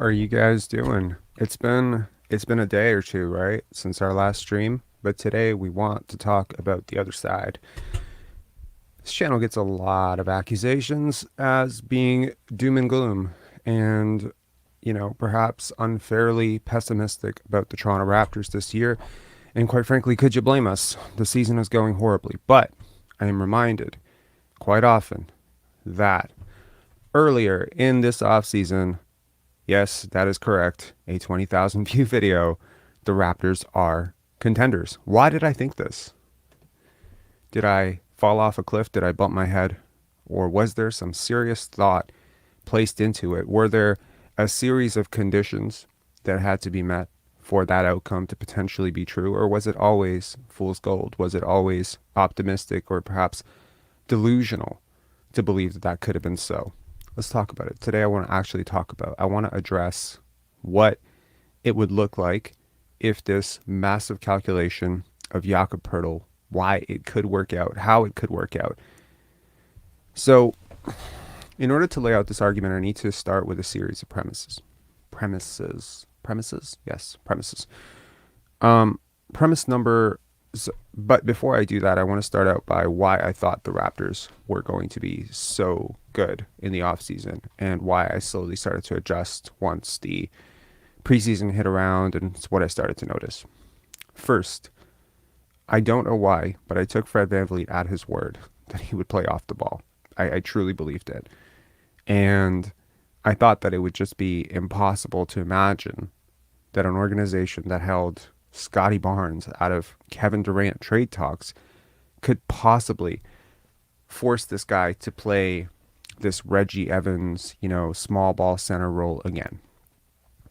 are you guys doing? It's been a day or two, right, since our last stream, but today we want to talk about the other side. This channel gets a lot of accusations as being doom and gloom and, perhaps unfairly pessimistic about the Toronto Raptors this year. And quite frankly, could you blame us? The season is going horribly, but I am reminded quite often that earlier in this offseason, yes, that is correct. A 20,000 view video. The Raptors are contenders. Why did I think this? Did I fall off a cliff? Did I bump my head? Or was there some serious thought placed into it? Were there a series of conditions that had to be met for that outcome to potentially be true? Or was it always fool's gold? Was it always optimistic or perhaps delusional to believe that that could have been so? Let's talk about it. Today I want to I want to address what it would look like if this massive calculation of Jakob Poeltl, why it could work out, how it could work out. So in order to lay out this argument, I need to start with a series of premises. Yes, premises. Premise number. But before I do that, I want to start out by why I thought the Raptors were going to be so good in the offseason and why I slowly started to adjust once the preseason hit around, and it's what I started to notice. First, I don't know why, but I took Fred VanVleet at his word that he would play off the ball. I truly believed it. And I thought that it would just be impossible to imagine that an organization that held Scotty Barnes out of Kevin Durant trade talks could possibly force this guy to play this Reggie Evans, small ball center role again.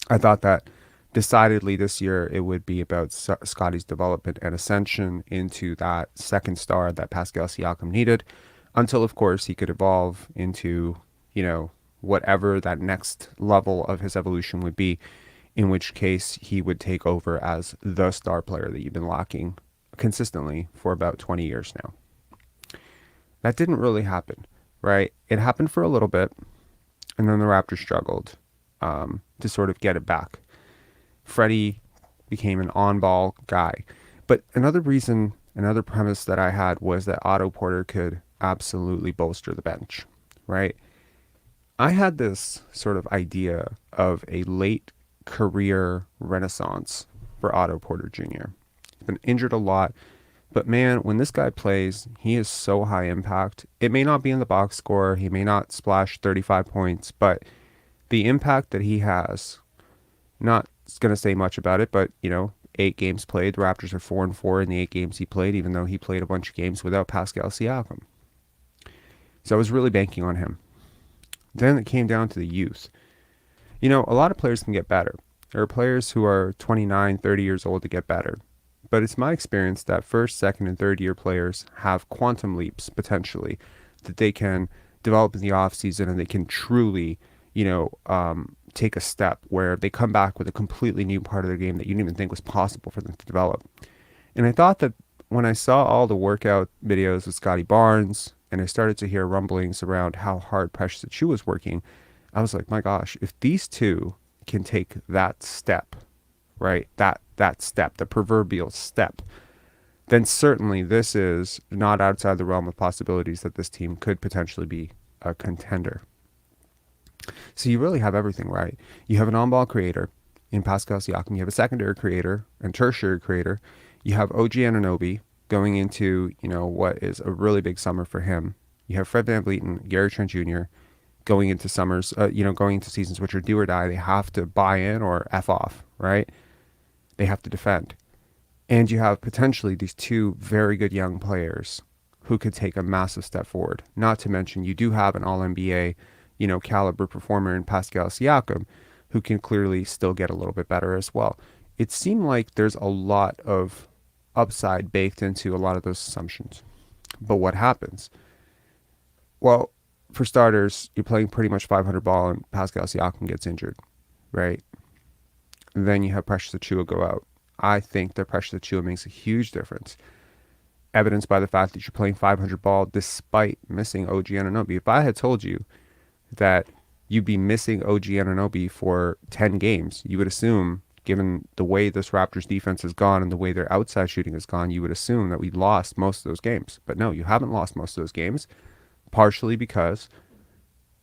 I thought that decidedly this year it would be about Scotty's development and ascension into that second star that Pascal Siakam needed, until of course he could evolve into, whatever that next level of his evolution would be, in which case he would take over as the star player that you've been lacking consistently for about 20 years now. That didn't really happen, right? It happened for a little bit, and then the Raptors struggled to sort of get it back. Freddie became an on-ball guy. But another premise that I had was that Otto Porter could absolutely bolster the bench, right? I had this sort of idea of a late career renaissance for Otto Porter Jr. He's been injured a lot, but man, when this guy plays, he is so high impact. It may not be in the box score, he may not splash 35 points, but the impact that he has, not going to say much about it, but 8 games played. The Raptors are 4-4 in the 8 games he played, even though he played a bunch of games without Pascal Siakam. So I was really banking on him. Then it came down to the youth. A lot of players can get better. There are players who are 29, 30 years old to get better. But it's my experience that first, second, and third year players have quantum leaps potentially that they can develop in the offseason, and they can truly, take a step where they come back with a completely new part of their game that you didn't even think was possible for them to develop. And I thought that when I saw all the workout videos with Scotty Barnes, and I started to hear rumblings around how hard Precious Achiuwa was working, I was like, my gosh, if these two can take that step, right, that step, the proverbial step, then certainly this is not outside the realm of possibilities that this team could potentially be a contender. So you really have everything, right? You have an on-ball creator in Pascal Siakam. You have a secondary creator and tertiary creator. You have OG Anunoby going into, what is a really big summer for him. You have Fred VanVleet and Gary Trent Jr. going into summers, going into seasons which are do or die. They have to buy in or F off, right? They have to defend. And you have potentially these two very good young players who could take a massive step forward. Not to mention you do have an All-NBA, caliber performer in Pascal Siakam who can clearly still get a little bit better as well. It seemed like there's a lot of upside baked into a lot of those assumptions. But what happens? Well, for starters, you're playing pretty much 500 ball and Pascal Siakam gets injured, right? And then you have Precious Achiuwa go out. I think that Precious Achiuwa makes a huge difference, evidenced by the fact that you're playing 500 ball despite missing OG Anunoby. If I had told you that you'd be missing OG Anunoby for 10 games. You would assume, given the way this Raptors defense has gone and the way their outside shooting has gone, you would assume that we lost most of those games. But no, you haven't lost most of those games, partially because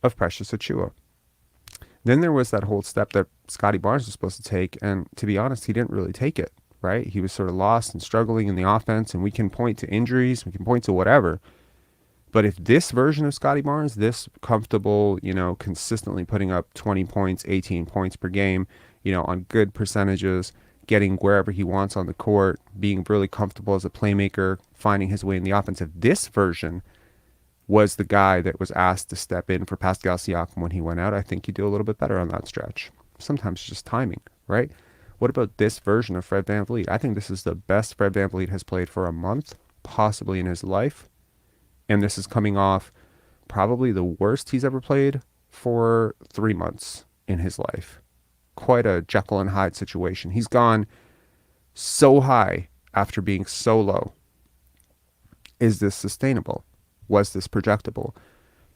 of Precious Achiuwa. Then there was that whole step that Scotty Barnes was supposed to take, and to be honest, he didn't really take it, right? He was sort of lost and struggling in the offense, and we can point to injuries, we can point to whatever. But if this version of Scotty Barnes, this comfortable, consistently putting up 20 points, 18 points per game, on good percentages, getting wherever he wants on the court, being really comfortable as a playmaker, finding his way in the offense, if this version was the guy that was asked to step in for Pascal Siakam when he went out, I think he'd do a little bit better on that stretch. Sometimes it's just timing, right? What about this version of Fred VanVleet? I think this is the best Fred VanVleet has played for a month, possibly in his life. And this is coming off probably the worst he's ever played for 3 months in his life. Quite a Jekyll and Hyde situation. He's gone so high after being so low. Is this sustainable? Was this projectable?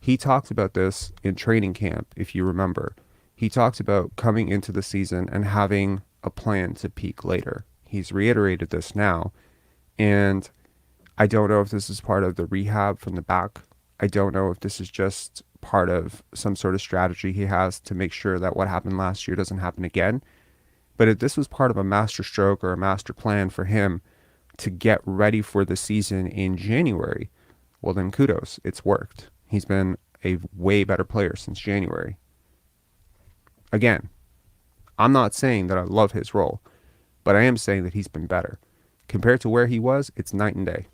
He talked about this in training camp, if you remember. He talked about coming into the season and having a plan to peak later. He's reiterated this now, and I don't know if this is part of the rehab from the back. I don't know if this is just part of some sort of strategy he has to make sure that what happened last year doesn't happen again. But if this was part of a master stroke or a master plan for him to get ready for the season in January, well then kudos, it's worked. He's been a way better player since January. Again, I'm not saying that I love his role, but I am saying that he's been better. Compared to where he was, it's night and day.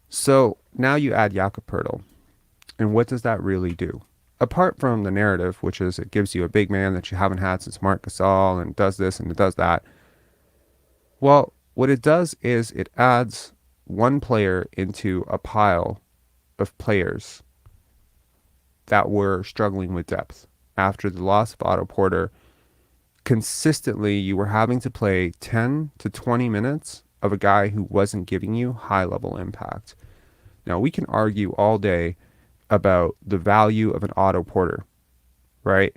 So now you add Jakob Poeltl, and what does that really do? Apart from the narrative, which is it gives you a big man that you haven't had since Marc Gasol and does this and it does that. Well, what it does is it adds one player into a pile of players that were struggling with depth. After the loss of Otto Porter, consistently you were having to play 10 to 20 minutes of a guy who wasn't giving you high-level impact. Now, we can argue all day about the value of an Otto Porter, right?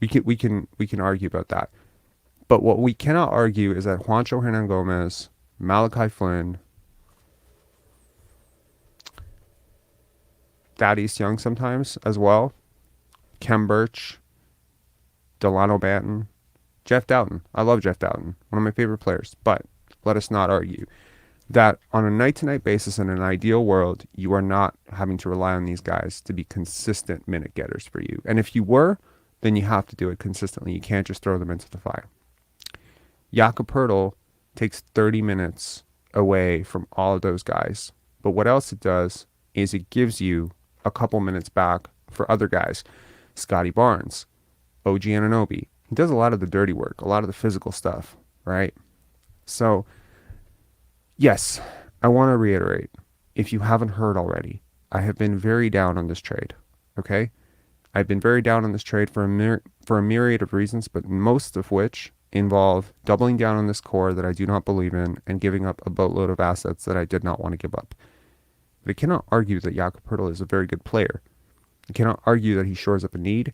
We can argue about that. But what we cannot argue is that Juancho Hernangomez, Malachi Flynn, Thaddeus Young sometimes as well, Kem Birch, Delano Banton, Jeff Doughton. I love Jeff Doughton, one of my favorite players. But let us not argue that on a night-to-night basis in an ideal world, you are not having to rely on these guys to be consistent minute getters for you. And if you were, then you have to do it consistently. You can't just throw them into the fire. Jakob Poeltl takes 30 minutes away from all of those guys. But what else it does is it gives you a couple minutes back for other guys. Scottie Barnes, OG Anunoby. He does a lot of the dirty work, a lot of the physical stuff, right? So, yes, I want to reiterate, if you haven't heard already, I have been very down on this trade, okay? I've been very down on this trade for a myriad of reasons, but most of which involve doubling down on this core that I do not believe in and giving up a boatload of assets that I did not want to give up. But I cannot argue that Jakob Poeltl is a very good player. I cannot argue that he shores up a need,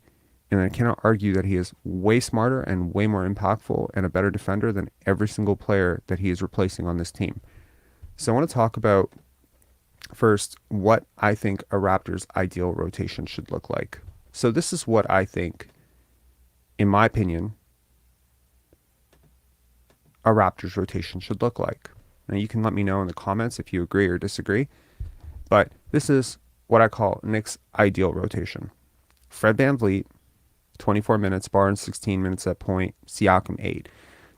and I cannot argue that he is way smarter and way more impactful and a better defender than every single player that he is replacing on this team. So I want to talk about, first, what I think a Raptors ideal rotation should look like. So this is what I think, in my opinion, a Raptors rotation should look like. Now you can let me know in the comments if you agree or disagree, but this is what I call Nick's ideal rotation. Fred VanVleet, 24 minutes, Barnes 16 minutes at point, Siakam 8.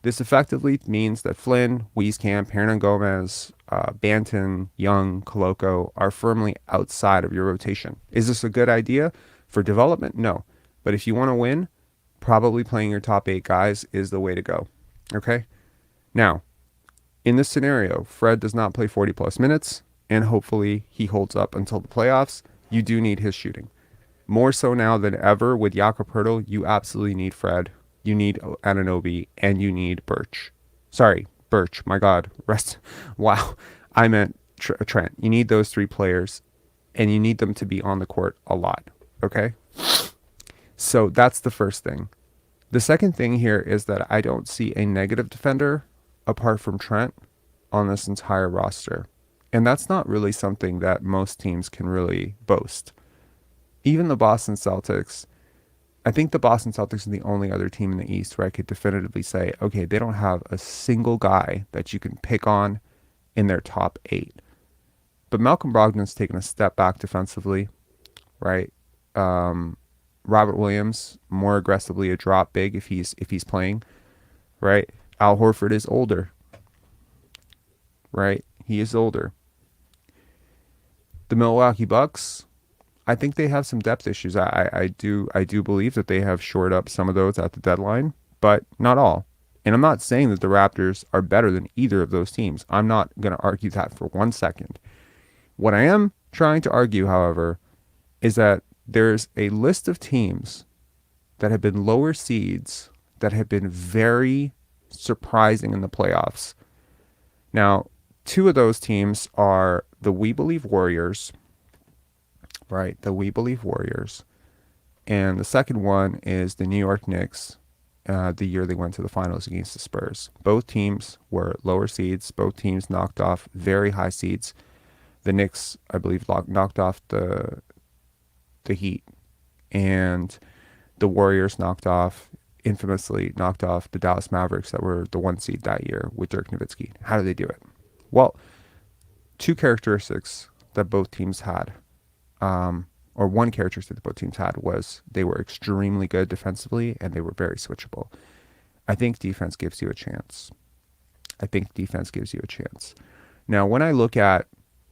This effectively means that Flynn, Wieskamp, Hernangomez, Banton, Young, Koloko are firmly outside of your rotation. Is this a good idea for development? No. But if you want to win, probably playing your top 8 guys is the way to go. Okay? Now, in this scenario, Fred does not play 40 plus minutes, and hopefully he holds up until the playoffs. You do need his shooting. More so now than ever with Jakob Poeltl, you absolutely need Fred. You need Anunoby, and you need Birch. Sorry, Birch. My God. Rest. Wow. I meant Trent. You need those 3 players, and you need them to be on the court a lot. Okay? So that's the first thing. The second thing here is that I don't see a negative defender apart from Trent on this entire roster. And that's not really something that most teams can really boast. Even the Boston Celtics, I think the Boston Celtics are the only other team in the East where I could definitively say, okay, they don't have a single guy that you can pick on in their top 8. But Malcolm Brogdon's taken a step back defensively, right? Robert Williams more aggressively a drop big if he's playing, right? Al Horford is older, right? He is older. The Milwaukee Bucks, I think they have some depth issues. I do believe that they have shored up some of those at the deadline, but not all. And I'm not saying that the Raptors are better than either of those teams. I'm not going to argue that for 1 second. What I am trying to argue, however, is that there's a list of teams that have been lower seeds that have been very surprising in the playoffs. Now, 2 of those teams are the We Believe Warriors, right? The We Believe Warriors. And the second one is the New York Knicks, the year they went to the finals against the Spurs. Both teams were lower seeds. Both teams knocked off very high seeds. The Knicks, I believe, knocked off the Heat, and the Warriors infamously knocked off the Dallas Mavericks that were the 1 seed that year with Dirk Nowitzki. How did they do it? Well, 2 characteristics that both teams had, or one characteristic that both teams had, was they were extremely good defensively and they were very switchable. I think defense gives you a chance. Now, when I look at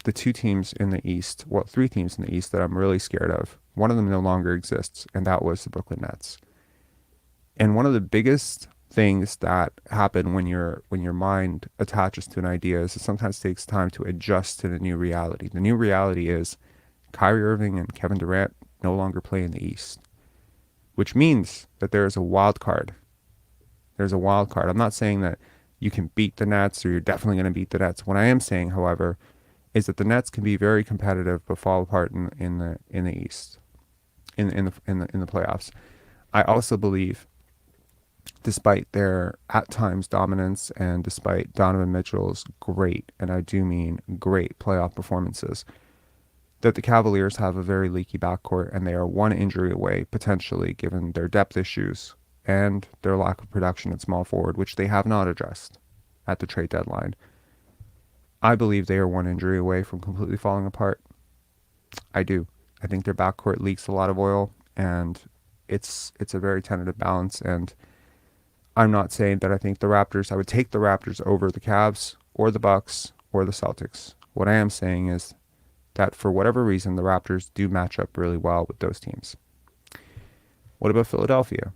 the 2 teams in the East, 3 teams in the East that I'm really scared of, one of them no longer exists, and that was the Brooklyn Nets. And one of the biggest things that happen when your mind attaches to an idea is it sometimes takes time to adjust to the new reality. The new reality is Kyrie Irving and Kevin Durant no longer play in the East, which means that there is a wild card. There's a wild card. I'm not saying that you can beat the Nets or you're definitely going to beat the Nets. What I am saying, however, is that the Nets can be very competitive but fall apart in the East, in the playoffs. I also believe, despite their at times dominance and despite Donovan Mitchell's great, and I do mean great, playoff performances, that the Cavaliers have a very leaky backcourt and they are 1 injury away potentially, given their depth issues and their lack of production at small forward, which they have not addressed at the trade deadline. I believe they are 1 injury away from completely falling apart. I do. I think their backcourt leaks a lot of oil, and it's a very tentative balance. And I'm not saying that I think I would take the Raptors over the Cavs or the Bucks or the Celtics. What I am saying is that for whatever reason, the Raptors do match up really well with those teams. What about Philadelphia?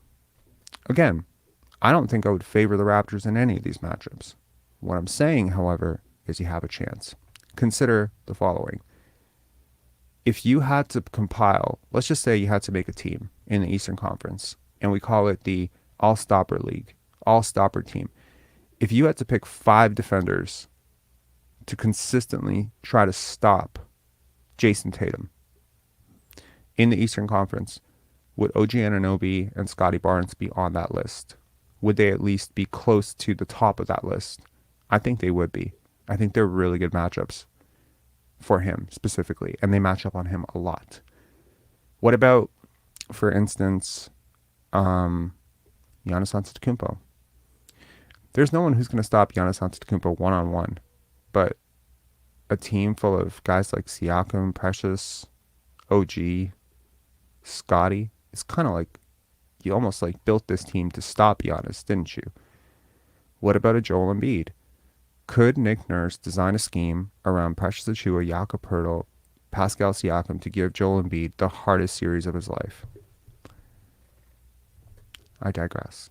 Again, I don't think I would favor the Raptors in any of these matchups. What I'm saying, however, is you have a chance. Consider the following. If you had to compile, let's just say you had to make a team in the Eastern Conference, and we call it the All-Stopper League, All-Stopper team. If you had to pick 5 defenders to consistently try to stop Jason Tatum in the Eastern Conference, would OG Anunoby and Scotty Barnes be on that list? Would they at least be close to the top of that list? I think they would be. I think they're really good matchups for him specifically, and they match up on him a lot. What about, for instance, Giannis Antetokounmpo? There's no one who's going to stop Giannis Antetokounmpo one-on-one, but a team full of guys like Siakam, Precious, OG, Scotty, it's kind of like you almost like built this team to stop Giannis, didn't you? What about a Joel Embiid? Could Nick Nurse design a scheme around Precious Achiuwa, Jakob Poeltl, Pascal Siakam to give Joel Embiid the hardest series of his life? I digress.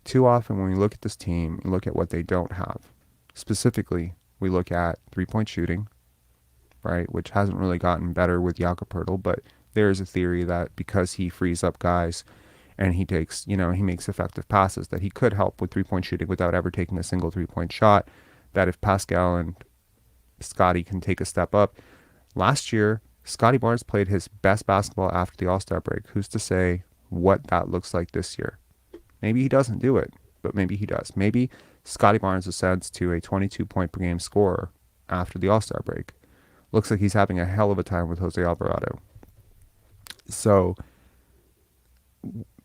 Too often when we look at this team, we look at what they don't have. Specifically, we look at three-point shooting, right, which hasn't really gotten better with Jakob Poeltl, but there is a theory that because he frees up guys and he takes, he makes effective passes, that he could help with three-point shooting without ever taking a single three-point shot, that if Pascal and Scotty can take a step up. Last year, Scotty Barnes played his best basketball after the All-Star break. Who's to say what that looks like this year? Maybe he doesn't do it, but maybe he does. Maybe Scotty Barnes ascends to a 22-point per game scorer after the All-Star break. Looks like he's having a hell of a time with Jose Alvarado. So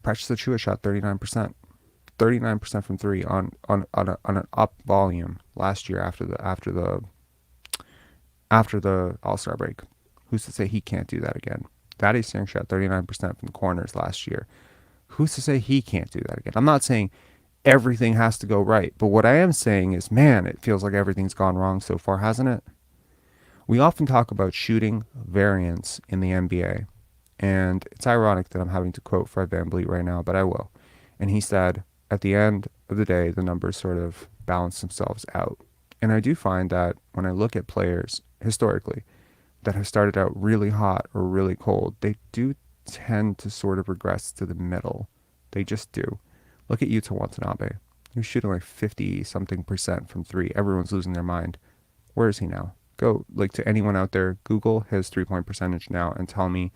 Precious Achiuwa shot 39%. 39% from three on an up volume last year after the All-Star break. Who's to say he can't do that again? Thaddeus Young shot 39% from the corners last year. Who's to say he can't do that again? I'm not saying everything has to go right, but what I am saying is, man, it feels like everything's gone wrong so far, hasn't it? We often talk about shooting variance in the NBA, and it's ironic that I'm having to quote Fred VanVleet right now, but I will. And he said, at the end of the day, the numbers sort of balance themselves out. And I do find that when I look at players historically that have started out really hot or really cold, they do tend to sort of regress to the middle. They just do. Look at Yuta Watanabe. He was shooting like 50-something% from three. Everyone's losing their mind. Where is he now? Go, like, to anyone out there, Google his three-point percentage now and tell me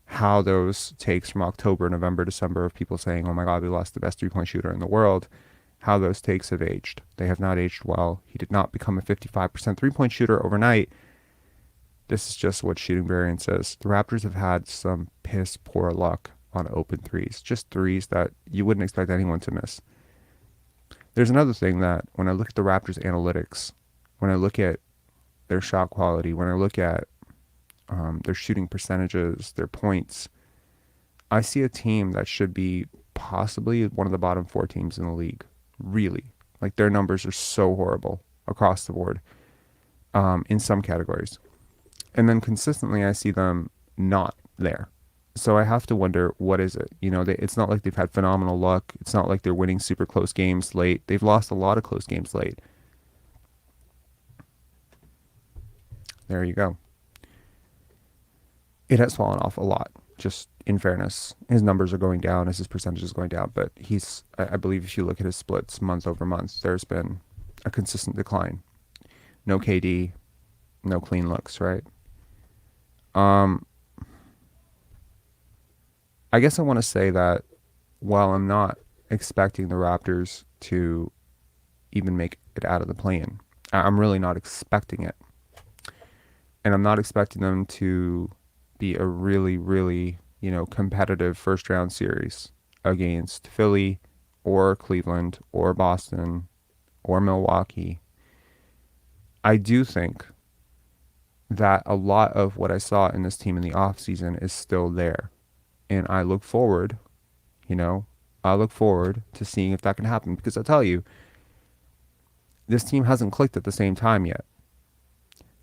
how those takes from October, November, December of people saying, oh my God, we lost the best three-point shooter in the world, how those takes have aged. They have not aged well. He did not become a 55% three-point shooter overnight. This is just what shooting variance is. The Raptors have had some piss poor luck on open threes. Just threes that you wouldn't expect anyone to miss. There's another thing that when I look at the Raptors analytics, when I look at their shot quality, when I look at their shooting percentages, their points, I see a team that should be possibly one of the bottom four teams in the league. Really. Like, their numbers are so horrible across the board in some categories. And then consistently I see them not there. So I have to wonder, what is it? You know, it's not like they've had phenomenal luck. It's not like they're winning super close games late. They've lost a lot of close games late. There you go. It has fallen off a lot, just in fairness. His numbers are going down as his percentage is going down, but I believe if you look at his splits month over month, there's been a consistent decline. No KD, no clean looks, right? I guess I want to say that while I'm not expecting the Raptors to even make it out of the play-in, I'm really not expecting it. And I'm not expecting them to be a really, really, competitive first round series against Philly or Cleveland or Boston or Milwaukee. I do think that a lot of what I saw in this team in the offseason is still there. And I look forward, to seeing if that can happen. Because I tell you, this team hasn't clicked at the same time yet.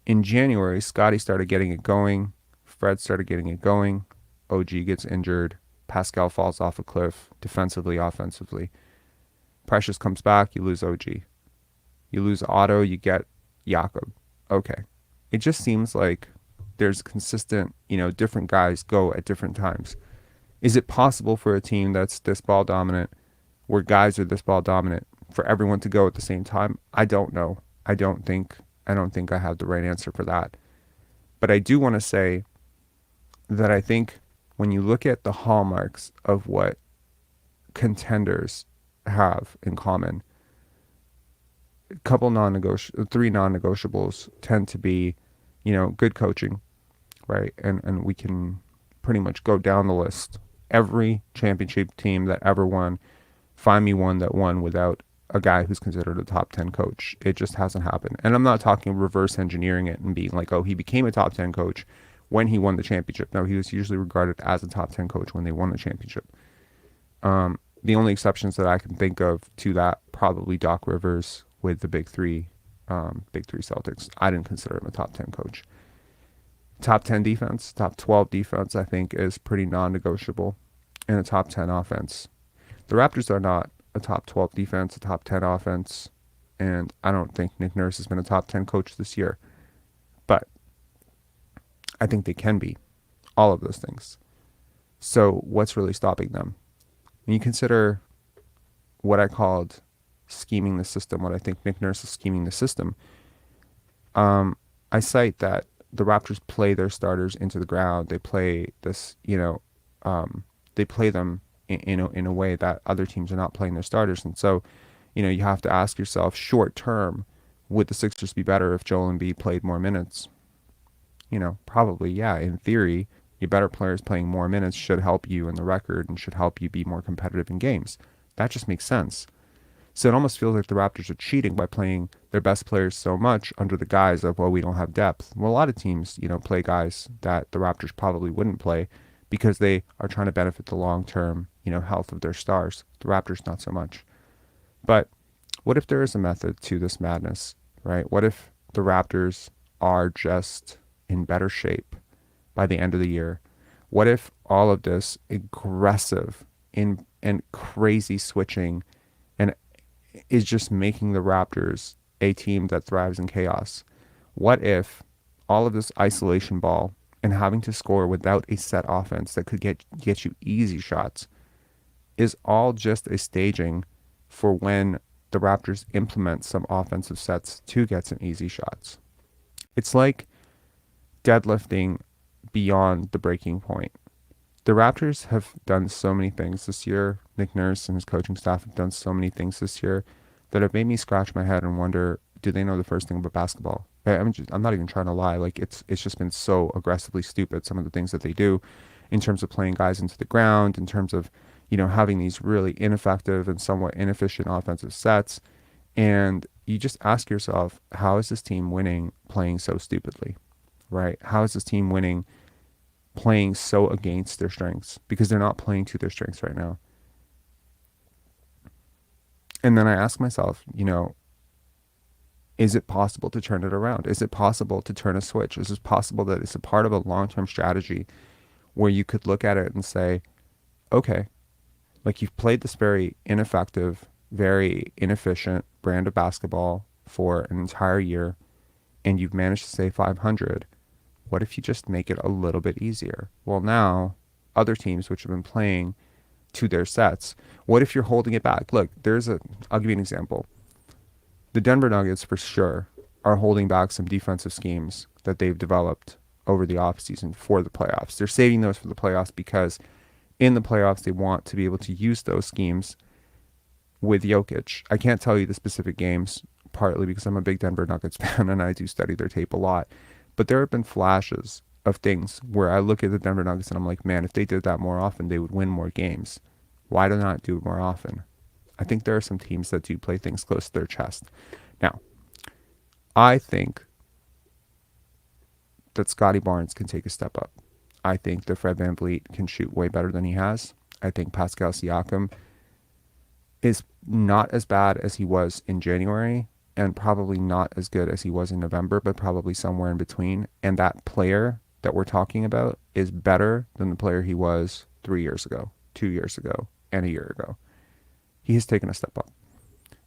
In January, Scottie started getting it going. Fred started getting it going. OG gets injured. Pascal falls off a cliff, defensively, offensively. Precious comes back, you lose OG. You lose Otto, you get Jakob. Okay. It just seems like there's consistent, different guys go at different times. Is it possible for a team that's this ball dominant, where guys are this ball dominant, for everyone to go at the same time? I don't know. I don't think I have the right answer for that. But I do want to say that I think when you look at the hallmarks of what contenders have in common, three non-negotiables tend to be, good coaching, right? And we can pretty much go down the list. Every championship team that ever won, find me one that won without a guy who's considered a top 10 coach. It just hasn't happened. And I'm not talking reverse engineering it and being like, oh, he became a top 10 coach when he won the championship. No, he was usually regarded as a top 10 coach when they won the championship. The only exceptions that I can think of to that, probably Doc Rivers with the Big Three Celtics. I didn't consider him a top 10 coach. Top 10 defense, top 12 defense, I think, is pretty non-negotiable. And a top 10 offense. The Raptors are not a top 12 defense, a top 10 offense, and I don't think Nick Nurse has been a top 10 coach this year. But I think they can be all of those things. So what's really stopping them? When you consider what I called scheming the system, what I think Nick Nurse is scheming the system, I cite that the Raptors play their starters into the ground. They play this, they play them in a way that other teams are not playing their starters. And so, you have to ask yourself, short term, would the Sixers be better if Joel Embiid played more minutes? Probably, yeah. In theory, your better players playing more minutes should help you in the record and should help you be more competitive in games. That just makes sense. So it almost feels like the Raptors are cheating by playing their best players so much under the guise of, well, we don't have depth. Well, a lot of teams, play guys that the Raptors probably wouldn't play because they are trying to benefit the long-term, health of their stars. The Raptors, not so much. But what if there is a method to this madness, right? What if the Raptors are just in better shape by the end of the year? What if all of this aggressive and crazy switching and is just making the Raptors a team that thrives in chaos? What if all of this isolation ball and having to score without a set offense that could get you easy shots is all just a staging for when the Raptors implement some offensive sets to get some easy shots? It's like deadlifting beyond the breaking point. The Raptors have done so many things this year. Nick Nurse and his coaching staff have done so many things this year that have made me scratch my head and wonder, do they know the first thing about basketball? I'm not even trying to lie. Like it's just been so aggressively stupid, some of the things that they do in terms of playing guys into the ground, in terms of, having these really ineffective and somewhat inefficient offensive sets. And you just ask yourself, how is this team winning playing so stupidly, right? How is this team winning playing so against their strengths? Because they're not playing to their strengths right now. And then I ask myself, is it possible to turn it around? Is it possible to turn a switch? Is it possible that it's a part of a long-term strategy where you could look at it and say, okay, like you've played this very ineffective, very inefficient brand of basketball for an entire year and you've managed to stay 500. What if you just make it a little bit easier? Well, now other teams which have been playing to their sets, what if you're holding it back? Look, I'll give you an example. The Denver Nuggets for sure are holding back some defensive schemes that they've developed over the offseason for the playoffs. They're saving those for the playoffs because in the playoffs they want to be able to use those schemes with Jokic. I can't tell you the specific games, partly because I'm a big Denver Nuggets fan and I do study their tape a lot. But there have been flashes of things where I look at the Denver Nuggets and I'm like, man, if they did that more often, they would win more games. Why do they not do it more often? I think there are some teams that do play things close to their chest. Now, I think that Scotty Barnes can take a step up. I think that Fred VanVleet can shoot way better than he has. I think Pascal Siakam is not as bad as he was in January and probably not as good as he was in November, but probably somewhere in between. And that player that we're talking about is better than the player he was 3 years ago, 2 years ago, and a year ago. He has taken a step up.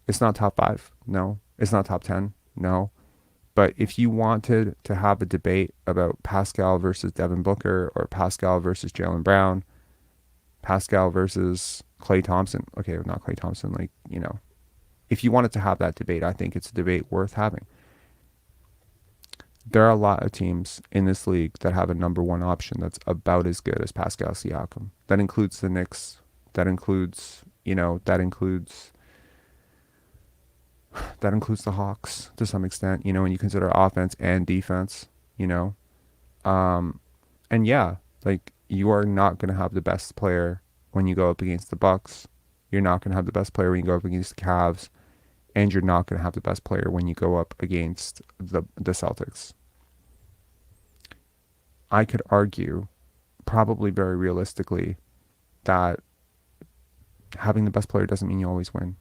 It's not top 5, no. It's not top 10, no. But if you wanted to have a debate about Pascal versus Devin Booker or Pascal versus Jaylen Brown, Pascal versus Klay Thompson, okay, not Klay Thompson, if you wanted to have that debate, I think it's a debate worth having. There are a lot of teams in this league that have a number one option that's about as good as Pascal Siakam. That includes the Knicks. That includes the Hawks to some extent, when you consider offense and defense, and yeah, like you are not going to have the best player when you go up against the Bucks. You're not going to have the best player when you go up against the Cavs, and you're not going to have the best player when you go up against the Celtics. I could argue, probably very realistically, that having the best player doesn't mean you always win.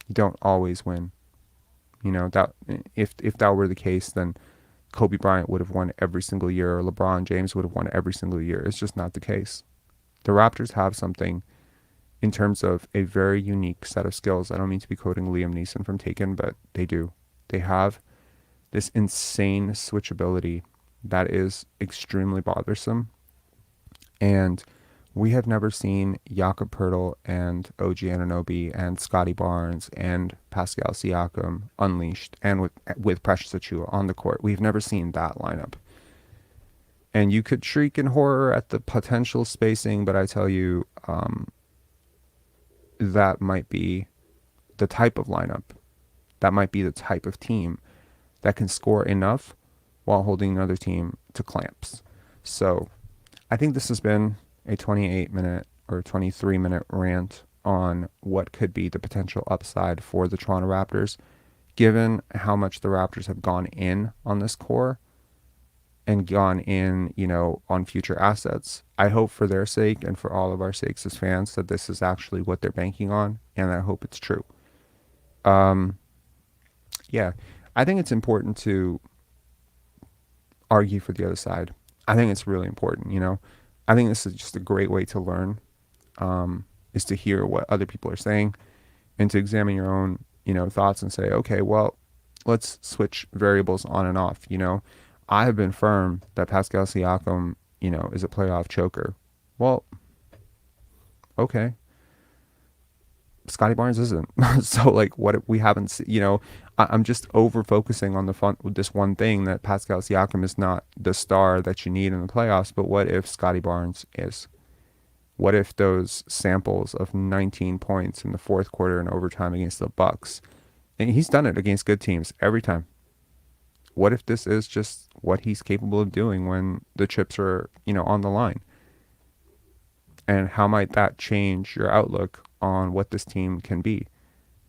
You don't always win. That if that were the case, then Kobe Bryant would have won every single year, or LeBron James would have won every single year. It's just not the case. The Raptors have something in terms of a very unique set of skills. I don't mean to be quoting Liam Neeson from Taken, but they do. They have this insane switchability that is extremely bothersome. And We have never seen Jakob Poeltl and OG Anunoby and Scottie Barnes and Pascal Siakam unleashed and with Precious Achiuwa on the court. We've never seen that lineup. And you could shriek in horror at the potential spacing, but I tell you, that might be the type of lineup. That might be the type of team that can score enough while holding another team to clamps. So I think this has been a 28-minute or 23-minute rant on what could be the potential upside for the Toronto Raptors, given how much the Raptors have gone in on this core and gone in, on future assets. I hope for their sake and for all of our sakes as fans that this is actually what they're banking on, and I hope it's true. Yeah, I think it's important to argue for the other side. I think it's really important, I think this is just a great way to learn, is to hear what other people are saying and to examine your own, thoughts and say, okay, well, let's switch variables on and off, I have been firm that Pascal Siakam, is a playoff choker. Well, okay. Scotty Barnes isn't. So what if we haven't seen, I'm just over focusing on this one thing, that Pascal Siakam is not the star that you need in the playoffs, but what if Scotty Barnes is? What if those samples of 19 points in the fourth quarter and overtime against the Bucks, and he's done it against good teams every time. What if this is just what he's capable of doing when the chips are, on the line? And how might that change your outlook on what this team can be?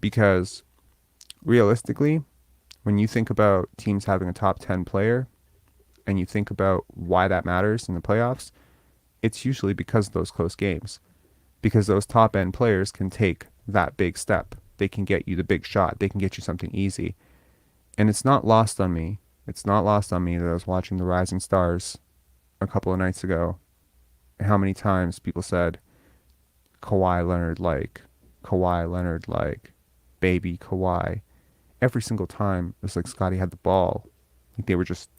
Because realistically, when you think about teams having a top 10 player and you think about why that matters in the playoffs, it's usually because of those close games. Because those top end players can take that big step. They can get you the big shot. They can get you something easy. And it's not lost on me. It's not lost on me that I was watching the Rising Stars a couple of nights ago. How many times people said, Kawhi Leonard like, baby Kawhi. Every single time it was like Scotty had the ball. Like they were just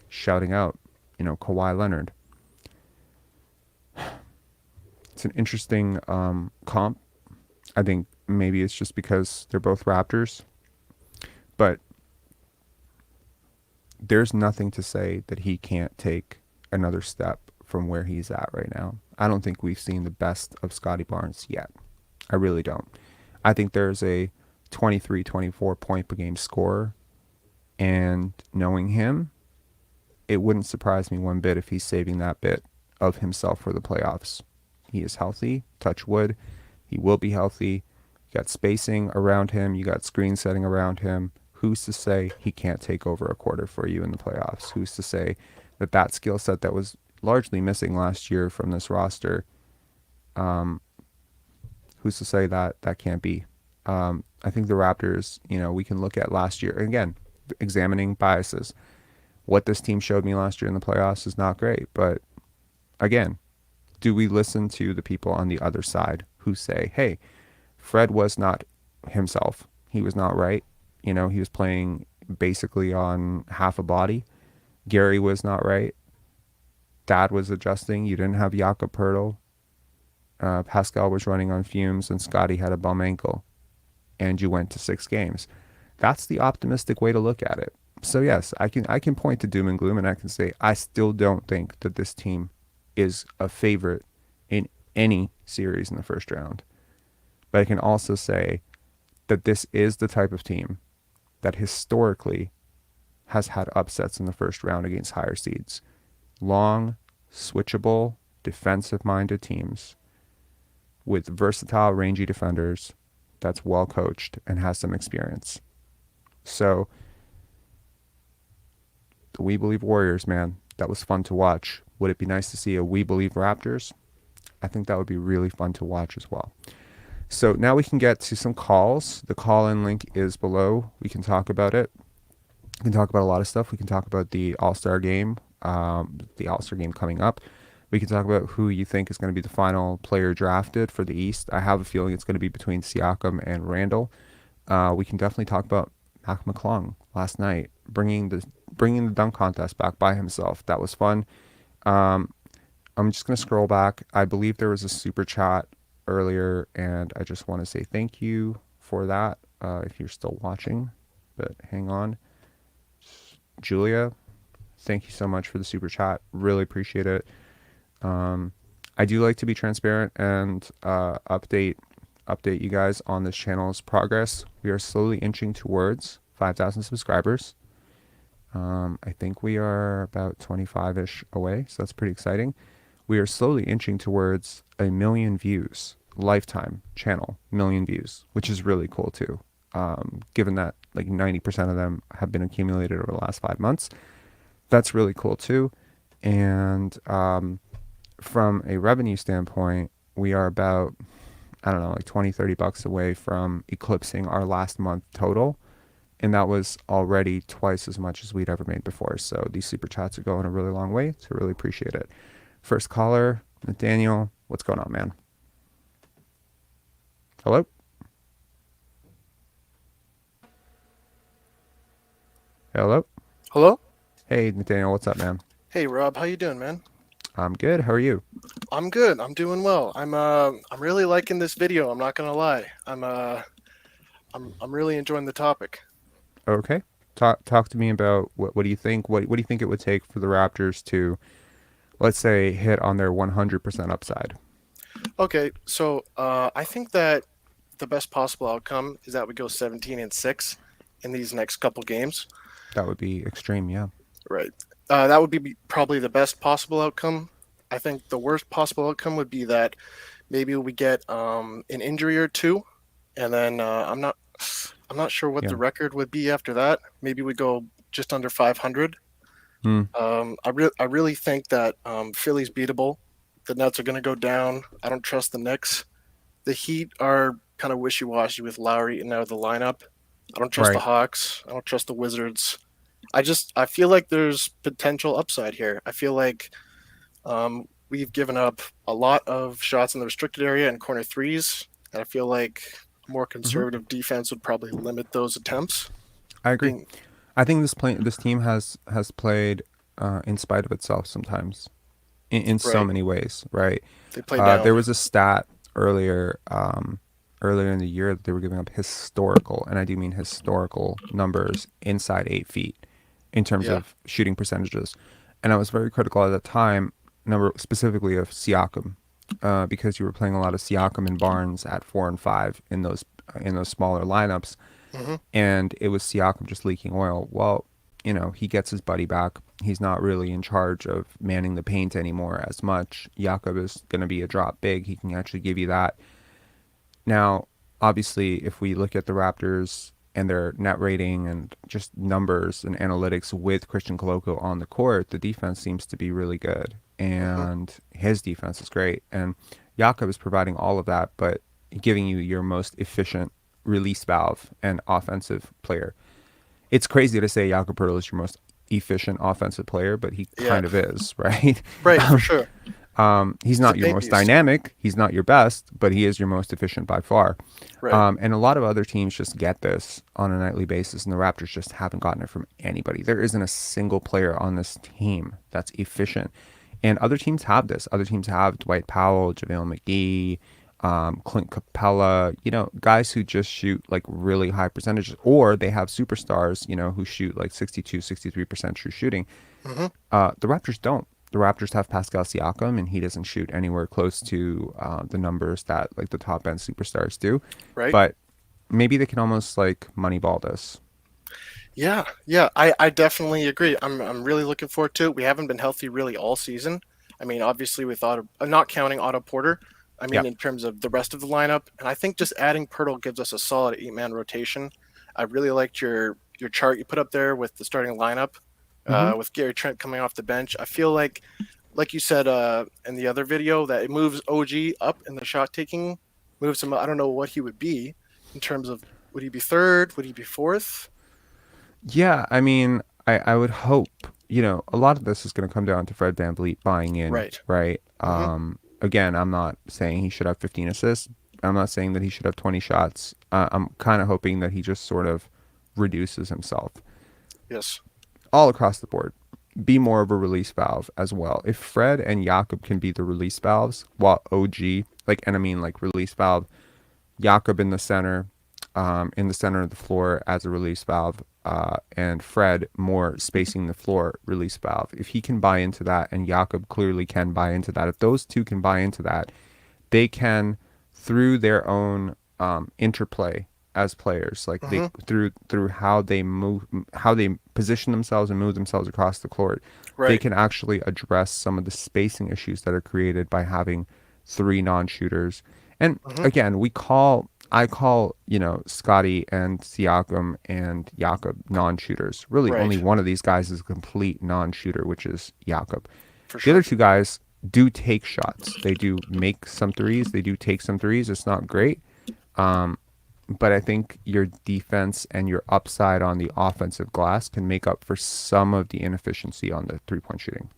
shouting out, Kawhi Leonard. It's an interesting comp. I think maybe it's just because they're both Raptors. But there's nothing to say that he can't take another step from where he's at right now. I don't think we've seen the best of Scottie Barnes yet. I really don't. I think there's a 23, 24 point per game scorer, and knowing him, it wouldn't surprise me one bit if he's saving that bit of himself for the playoffs. He is healthy, touch wood. He will be healthy. You got spacing around him. You got screen setting around him. Who's to say he can't take over a quarter for you in the playoffs? Who's to say that skill set that was largely missing last year from this roster, who's to say that can't be? I think the Raptors, we can look at last year, and again, examining biases. What this team showed me last year in the playoffs is not great, but again, do we listen to the people on the other side who say, hey, Fred was not himself. He was not right. He was playing basically on half a body. Gary was not right. Dad was adjusting. You didn't have Jakob Poeltl. Pascal was running on fumes, and Scotty had a bum ankle. And you went to 6 games. That's the optimistic way to look at it. So yes, I can point to doom and gloom, and I can say I still don't think that this team is a favorite in any series in the first round. But I can also say that this is the type of team that historically has had upsets in the first round against higher seeds. Long, switchable, defensive-minded teams with versatile, rangy defenders that's well coached and has some experience. So, the We Believe Warriors, man, that was fun to watch. Would it be nice to see a We Believe Raptors? I think that would be really fun to watch as well. So now we can get to some calls. The call-in link is below. We can talk about it. We can talk about a lot of stuff. We can talk about the All-Star game, coming up. We can talk about who you think is going to be the final player drafted for the East. I have a feeling it's going to be between Siakam and Randall. We can definitely talk about McLung last night, bringing the dunk contest back by himself. That was fun. I'm just going to scroll back. I believe there was a super chat earlier, and I just want to say thank you for that if you're still watching. But hang on. Julia, thank you so much for the super chat. Really appreciate it. I do like to be transparent and update you guys on this channel's progress. We are slowly inching towards 5,000 subscribers. I think we are about 25-ish away, so that's pretty exciting. We are slowly inching towards 1 million views, lifetime channel, 1 million views, which is really cool too. Given that like 90% of them have been accumulated over the last 5 months, that's really cool too. And from a revenue standpoint, we are about, I don't know, like 20, $30 away from eclipsing our last month total. And that was already twice as much as we'd ever made before. So these super chats are going a really long way. So really appreciate it. First caller, Nathaniel. What's going on, man? Hello? Hello? Hello? Hey, Nathaniel. What's up, man? Hey Rob, how you doing, man? I'm good. How are you? I'm good. I'm doing well. I'm really liking this video. I'm not gonna lie. I'm really enjoying the topic. Okay. Talk to me about what do you think? What do you think it would take for the Raptors to, let's say, hit on their 100% upside? Okay, so I think that the best possible outcome is that we go 17-6 in these next couple games. That would be extreme, yeah. Right. That would be probably the best possible outcome. I think the worst possible outcome would be that maybe we get an injury or two, and then I'm not sure what Yeah. the record would be after that. Maybe we go just under 500. Hmm. I really think that Philly's beatable. The Nets are going to go down. I don't trust the Knicks. The Heat are kind of wishy-washy with Lowry and out of the lineup. I don't trust the Right. Hawks. I don't trust the Wizards. I feel like there's potential upside here. I feel like we've given up a lot of shots in the restricted area and corner threes, and I feel like a more Hmm. conservative defense would probably limit those attempts. I agree. Being I think this team has played in spite of itself sometimes in so right, many ways, right? they play down. There was a stat earlier in the year that they were giving up historical, and I do mean historical numbers inside 8 feet in terms Yeah. of shooting percentages. And I was very critical at the time, number specifically of Siakam, because you were playing a lot of Siakam and Barnes at 4 and 5 in those smaller lineups, Hmm. and it was Siakam just leaking oil. Well, he gets his buddy back. He's not really in charge of manning the paint anymore as much. Jakob is going to be a drop big. He can actually give you that. Now, obviously, if we look at the Raptors and their net rating and just numbers and analytics with Christian Koloko on the court, the defense seems to be really good. Hmm. And his defense is great. And Jakob is providing all of that, but giving you your most efficient release valve and offensive player. It's crazy to say Jakob Poeltl is your most efficient offensive player, but he Yeah. kind of is, right? Right. For sure. He's He's a not your paint most beast. dynamic. He's not your best, but he is your most efficient by far. Right. And a lot of other teams just get this on a nightly basis, and the Raptors just haven't gotten it from anybody. There isn't a single player on this team that's efficient. And other teams have this. Other teams have Dwight Powell, JaVale McGee, Clint Capella, guys who just shoot like really high percentages, or they have superstars, who shoot like 62, 63% true shooting. Hmm. The Raptors don't. The Raptors have Pascal Siakam, and he doesn't shoot anywhere close to the numbers that like the top end superstars do. Right. But maybe they can almost like moneyball this. Yeah. Yeah. I definitely agree. I'm really looking forward to it. We haven't been healthy really all season. I mean, obviously with Otto, not counting Otto Porter. I Yeah. mean, in terms of the rest of the lineup, and I think just adding Pirtle gives us a solid 8-man rotation. I really liked your chart you put up there with the starting lineup, Hmm. with Gary Trent coming off the bench. I feel like you said in the other video, that it moves OG up in the shot taking, moves him. I don't know what he would be in terms of, would he be third? Would he be fourth? Yeah. I mean, I would hope, a lot of this is going to come down to Fred VanVleet buying in, Right. right? Hmm. Again, I'm not saying he should have 15 assists. I'm not saying that he should have 20 shots. I'm kind of hoping that he just sort of reduces himself Yes. all across the board. be more of a release valve as well. If Fred and Jakob can be the release valves, while OG, like, and I mean like release valve, Jakob in the center of the floor as a release valve, and Fred more spacing the floor release valve. If he can buy into that, and Jakob clearly can buy into that, if those two can buy into that, they can, through their own interplay as players, like they through how they move, how they position themselves and move themselves across the court, they Right. can actually address some of the spacing issues that are created by having three non-shooters. And again, I call, Scottie and Siakam and Jakob non-shooters. Really, only Right. one of these guys is a complete non-shooter, which is Jakob. For The other sure. two guys do take shots. They do make some threes. They do take some threes. It's not great. But I think your defense and your upside on the offensive glass can make up for some of the inefficiency on the three-point shooting.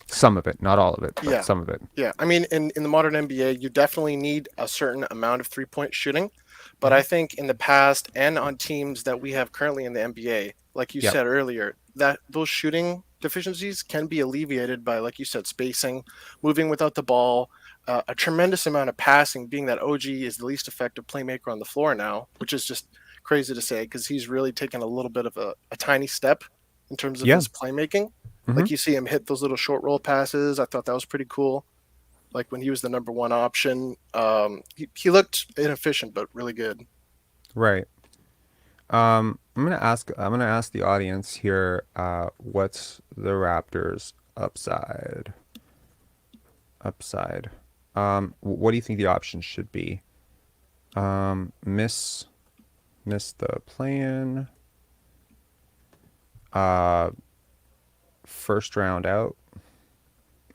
Some of it, not all of it, but Yeah. some of it. Yeah. I mean, in the modern NBA, you definitely need a certain amount of 3-point shooting. But I think in the past and on teams that we have currently in the NBA, like you Yeah. said earlier, that those shooting deficiencies can be alleviated by, like you said, spacing, moving without the ball, a tremendous amount of passing, being that OG is the least effective playmaker on the floor now, which is just crazy to say because he's really taken a little bit of a tiny step in terms of Yeah. his playmaking. Hmm. Like you see him hit those little short roll passes. I thought that was pretty cool. Like when he was the number one option, he looked inefficient but really good. Right. I'm gonna ask the audience here, what's the Raptors upside? Upside. What do you think the options should be? Miss the plan. Uh, First round out.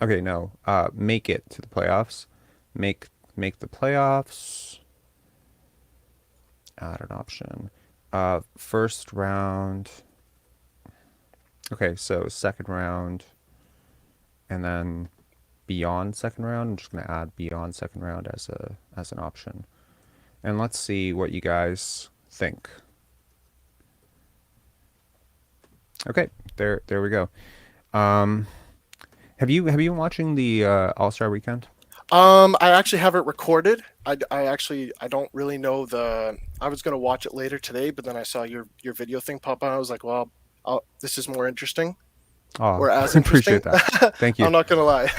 Okay, no. Make it to the playoffs. Make the playoffs. Add an option. First round. Okay, so second round, and then beyond second round. I'm just gonna add beyond second round as an option, and let's see what you guys think. Okay, there we go. Um, have you been watching the AllStar Weekend? I actually have it recorded. I don't really know the. I was gonna watch it later today, but then I saw your video thing pop on. I was like, well, this is more interesting Oh, or I as appreciate interesting. that. Thank you. I'm not gonna lie.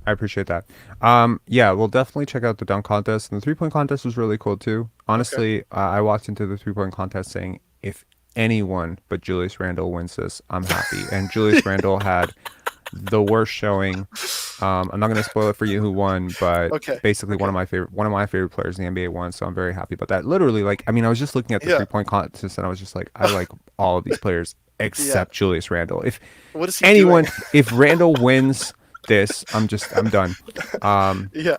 I appreciate that. Yeah, we'll definitely check out the dunk contest, and the 3-point contest was really cool too. Okay. Honestly, I walked into the 3-point contest saying, if anyone but Julius Randle wins this, I'm happy. And Julius Randle had the worst showing. I'm not going to spoil it for you who won, but Okay. basically Okay. one of my favorite players in the NBA won, so I'm very happy about that. Literally, like, I mean, I was just looking at the Yeah. 3-point contest, and I was just like, I like all of these players Yeah. except Julius Randle. If What is he doing? anyone, if Randle wins this, I'm done. Yeah.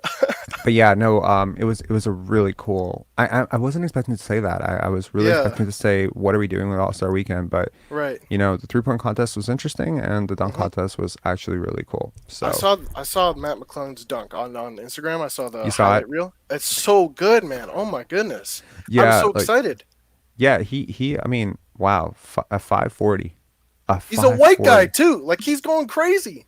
But yeah, no, it was a really cool. I wasn't expecting to say that. I was really Yeah. expecting to say, what are we doing with All-Star Weekend? But Right. the 3-point contest was interesting, and the dunk hmm contest was actually really cool. I So saw I saw Matt McLung's dunk on Instagram. I saw the you saw it? highlight reel. It's so good, man. Oh my goodness. I was Yeah, so like, excited. yeah, he. I mean, wow, a 540, a He's a white guy 540. too. Like he's going crazy.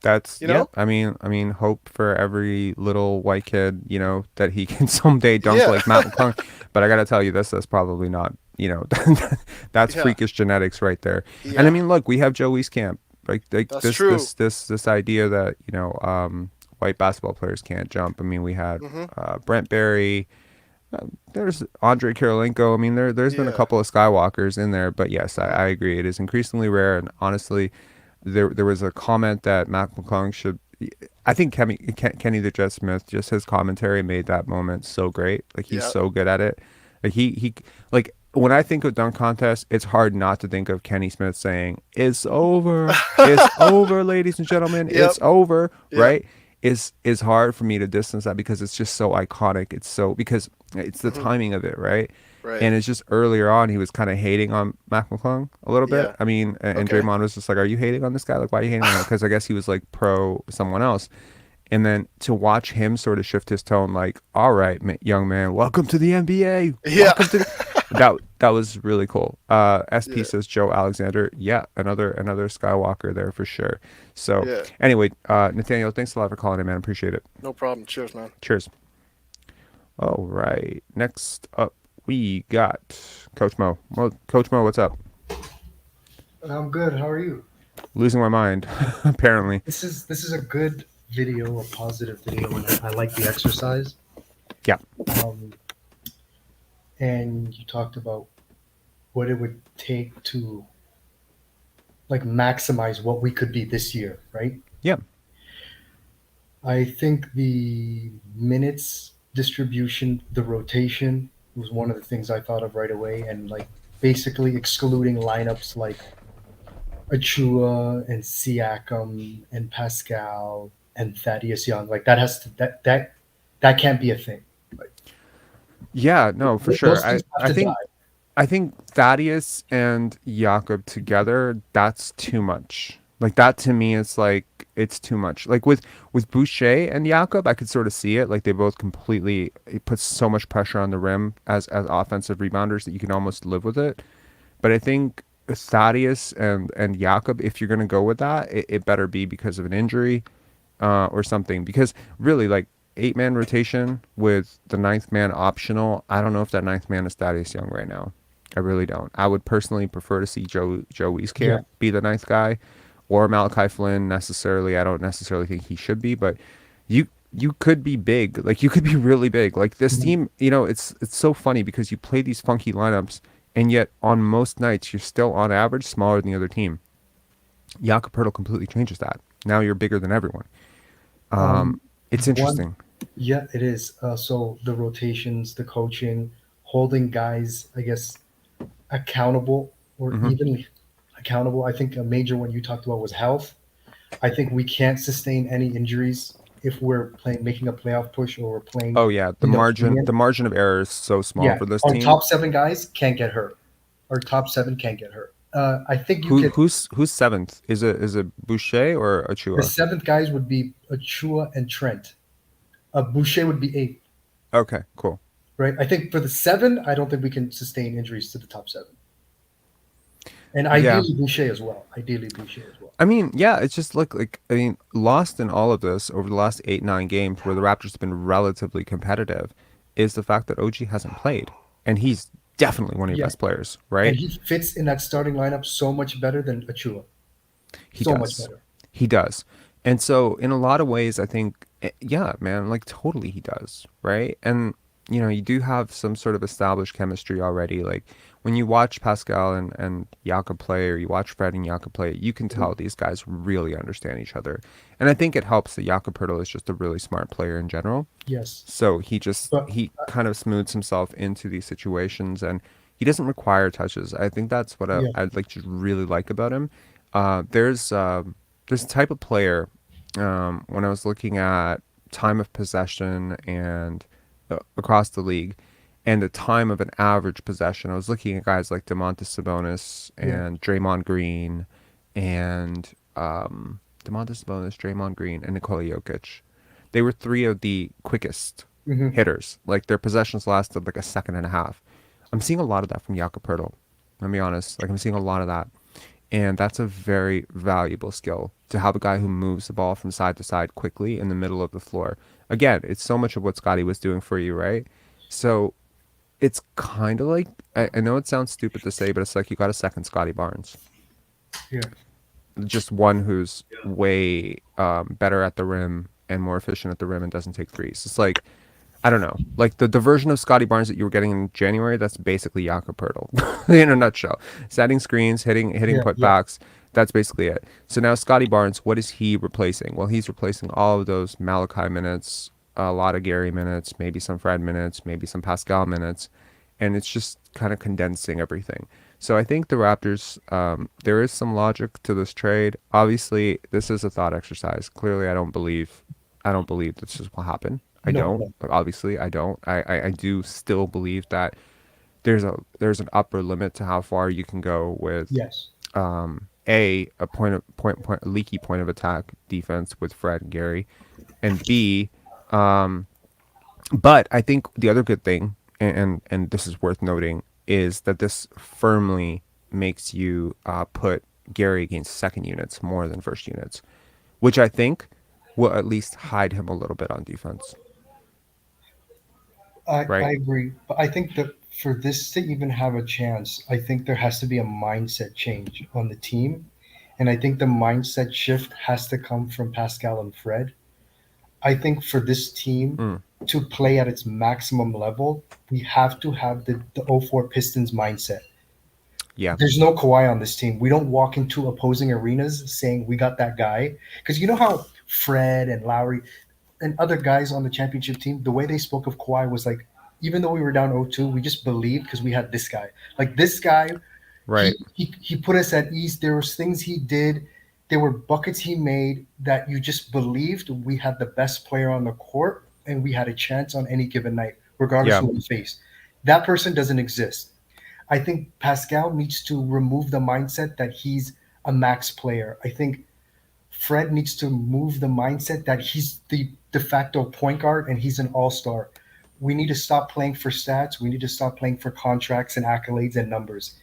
That's, You yeah. know? I mean, hope for every little white kid, that he can someday dunk Yeah. like Matt McLung. But I gotta tell you, that's probably not, that's Yeah. freakish genetics right there. And I Yeah. mean, look, we have Joe Wieskamp. Like That's true. this idea that white basketball players can't jump. I mean, we had hmm Brent Berry. There's Andre Kirilenko. I mean, there's been a Yeah. couple of Skywalkers in there, but yes, I agree. It is increasingly rare, and honestly, there was a comment that Mac McClung should. I think Kenny the Jet Smith, just his commentary made that moment so great. Like, he's Yeah. so good at it. Like, he like, when I think of dunk contest, it's hard not to think of Kenny Smith saying, "It's over, it's over, ladies and gentlemen, Yep. it's over." Yep. Right? Is hard for me to distance that because it's just so iconic. It's so, because it's the hmm timing of it, right? Right. And it's just earlier on, he was kind of hating on Mac McClung a little bit. Yeah. I mean, and Okay. Draymond was just like, "Are you hating on this guy? Like, why are you hating on him?" Because I guess he was like pro someone else. And then to watch him sort of shift his tone, like, "All right, young man, welcome to the NBA. Yeah. Welcome to the..." that That was really cool. SP Yeah, says Joe Alexander. Yeah, another Skywalker there for sure. So yeah, anyway, Nathaniel, thanks a lot for calling in, man. Appreciate it. no problem. Cheers, man. Cheers. All right. Next up, we got Coach Mo. Coach Mo, what's up? I'm good. How are you? Losing my mind, apparently. This is a good video, a positive video, and I like the exercise. Yeah. Um, and you talked about what it would take to like maximize what we could be this year, right? Yeah. I think the minutes distribution, the rotation was one of the things I thought of right away, and like basically excluding lineups like Achua and Siakam and Pascal and Thaddeus Young. Like that has to that can't be a thing. Like Yeah, no, for sure. those things have I to think die. I think Thaddeus and Jakob together, that's too much. Like that to me is like it's too much. Like with Boucher and Jakob, I could sort of see it. Like they both completely it puts so much pressure on the rim as offensive rebounders that you can almost live with it. But I think Thaddeus and Jakob, if you're gonna go with that, it better be because of an injury or something. Because really, like 8-man rotation with the ninth man optional, I don't know if that ninth man is Thaddeus Young right now. I really don't. I would personally prefer to see Joe Yeah. Wieskamp be the ninth guy, or Malachi Flynn necessarily. I don't necessarily think he should be, but you could be big. Like you could be really big. Like this Mhm. team, it's so funny because you play these funky lineups, and yet on most nights you're still on average smaller than the other team. Jakob Poeltl completely changes that. Now you're bigger than everyone. Um, It's one, interesting. yeah, it is. So the rotations, the coaching, holding guys, I guess, accountable or Hmm. evenly accountable. I think a major one you talked about was health. I think we can't sustain any injuries if we're playing, making a playoff push or we're playing Oh yeah, the in the margin play-in. the margin of error is so small Yeah, for this our team. top seven guys can't get hurt. Our top seven can't get hurt. I think you Who could. who's seventh? Is it Boucher or The Achua? seventh guys would be Achua and Trent. Boucher would be eight, Okay, cool. right? I think for the seven, I don't think we can sustain injuries to the top seven, and Yeah. ideally Boucher as well. Ideally Boucher as well. I mean, yeah, it's just like I mean, lost in all of this over the last 8-9 games where the Raptors have been relatively competitive is the fact that OG hasn't played. And he's definitely one of your Yeah, best players, and right? he fits in that starting lineup so much better than Achua. He So much does. better. He does. And so in a lot of ways I think yeah, man, like totally he does, right? And you do have some sort of established chemistry already. Like when you watch Pascal and Jakob play or you watch Fred and Jakob play, you can tell these guys really understand each other. And I think it helps that Jakob Poeltl is just a really smart player in general. Yes, So but he kind of smooths himself into these situations and he doesn't require touches. I think that's what yeah. I'd like to really like about him. There's a type of player when I was looking at time of possession and across the league and the time of an average possession. I was looking at guys like DeMontis Sabonis Yeah. and Draymond Green and DeMontis Sabonis, Draymond Green, and Nikola Jokic. They were three of the quickest Hmm. hitters. Like their possessions lasted like a second and a half. I'm seeing a lot of that from Jakob Poeltl. I'll be honest. Like I'm seeing a lot of that. And that's a very valuable skill to have a guy who moves the ball from side to side quickly in the middle of the floor. Again, it's so much of what Scotty was doing for you, right? So it's kind of like I know it sounds stupid to say, but it's like you got a second Scotty Barnes, Yeah. just one who's way better at the rim and more efficient at the rim and doesn't take threes. It's like I don't know, like the version of Scotty Barnes that you were getting in January. That's basically Jakob Poeltl in a nutshell. Setting screens, hitting Yeah. Yeah. putbacks. That's basically it. So now Scotty Barnes, what is he replacing? Well, he's replacing all of those Malachi minutes, a lot of Gary minutes, maybe some Fred minutes, maybe some Pascal minutes, and it's just kind of condensing everything. So I think the Raptors, there is some logic to this trade. Obviously, this is a thought exercise. Clearly, I don't believe this is what happened. I No. don't. No. Like, obviously, I don't. I do still believe that there's an upper limit to how far you can go with Yes. a point a leaky point of attack defense with Fred and Gary, and B, but I think the other good thing, and this is worth noting, is that this firmly makes you put Gary against second units more than first units, which I think will at least hide him a little bit on defense, I right? agree, but I think that for this to even have a chance, I think there has to be a mindset change on the team, and I think the mindset shift has to come from Pascal and Fred. I think for this team Mm, to play at its maximum level, we have to have the '04 Pistons mindset. yeah, There's no Kawhi on this team. We don't walk into opposing arenas saying we got that guy. Because you know how Fred and Lowry and other guys on the championship team, the way they spoke of Kawhi was like, even though we were down 0-2, we just believed because we had this guy. Like this guy, right. he put us at ease. There was things he did. There were buckets he made that you just believed we had the best player on the court and we had a chance on any given night, regardless Yeah. who we faced. That person doesn't exist. I think Pascal needs to remove the mindset that he's a max player. I think Fred needs to move the mindset that he's the de facto point guard and he's an all-star. We need to stop playing for stats. We need to stop playing for contracts and accolades and numbers.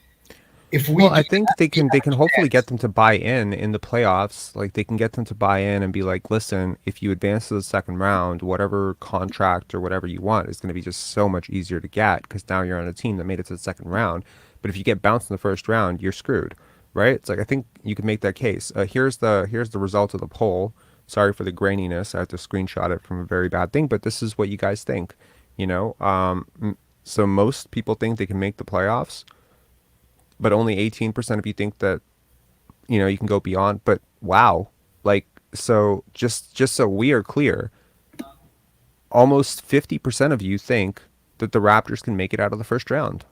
If we Well, do I think that, they we can have a hopefully get chance. them to buy in the playoffs. Like they can get them to buy in and be like, listen, if you advance to the second round, whatever contract or whatever you want is going to be just so much easier to get because now you're on a team that made it to the second round. But if you get bounced in the first round, you're screwed, right? It's like I think you can make that case. Here's the result of the poll. Sorry for the graininess. I have to screenshot it from a very bad thing, but this is what you guys think. You know, so most people think they can make the playoffs, but only 18% of you think that you can go beyond. But wow, like, so just so we are clear, almost 50% of you think that the Raptors can make it out of the first round.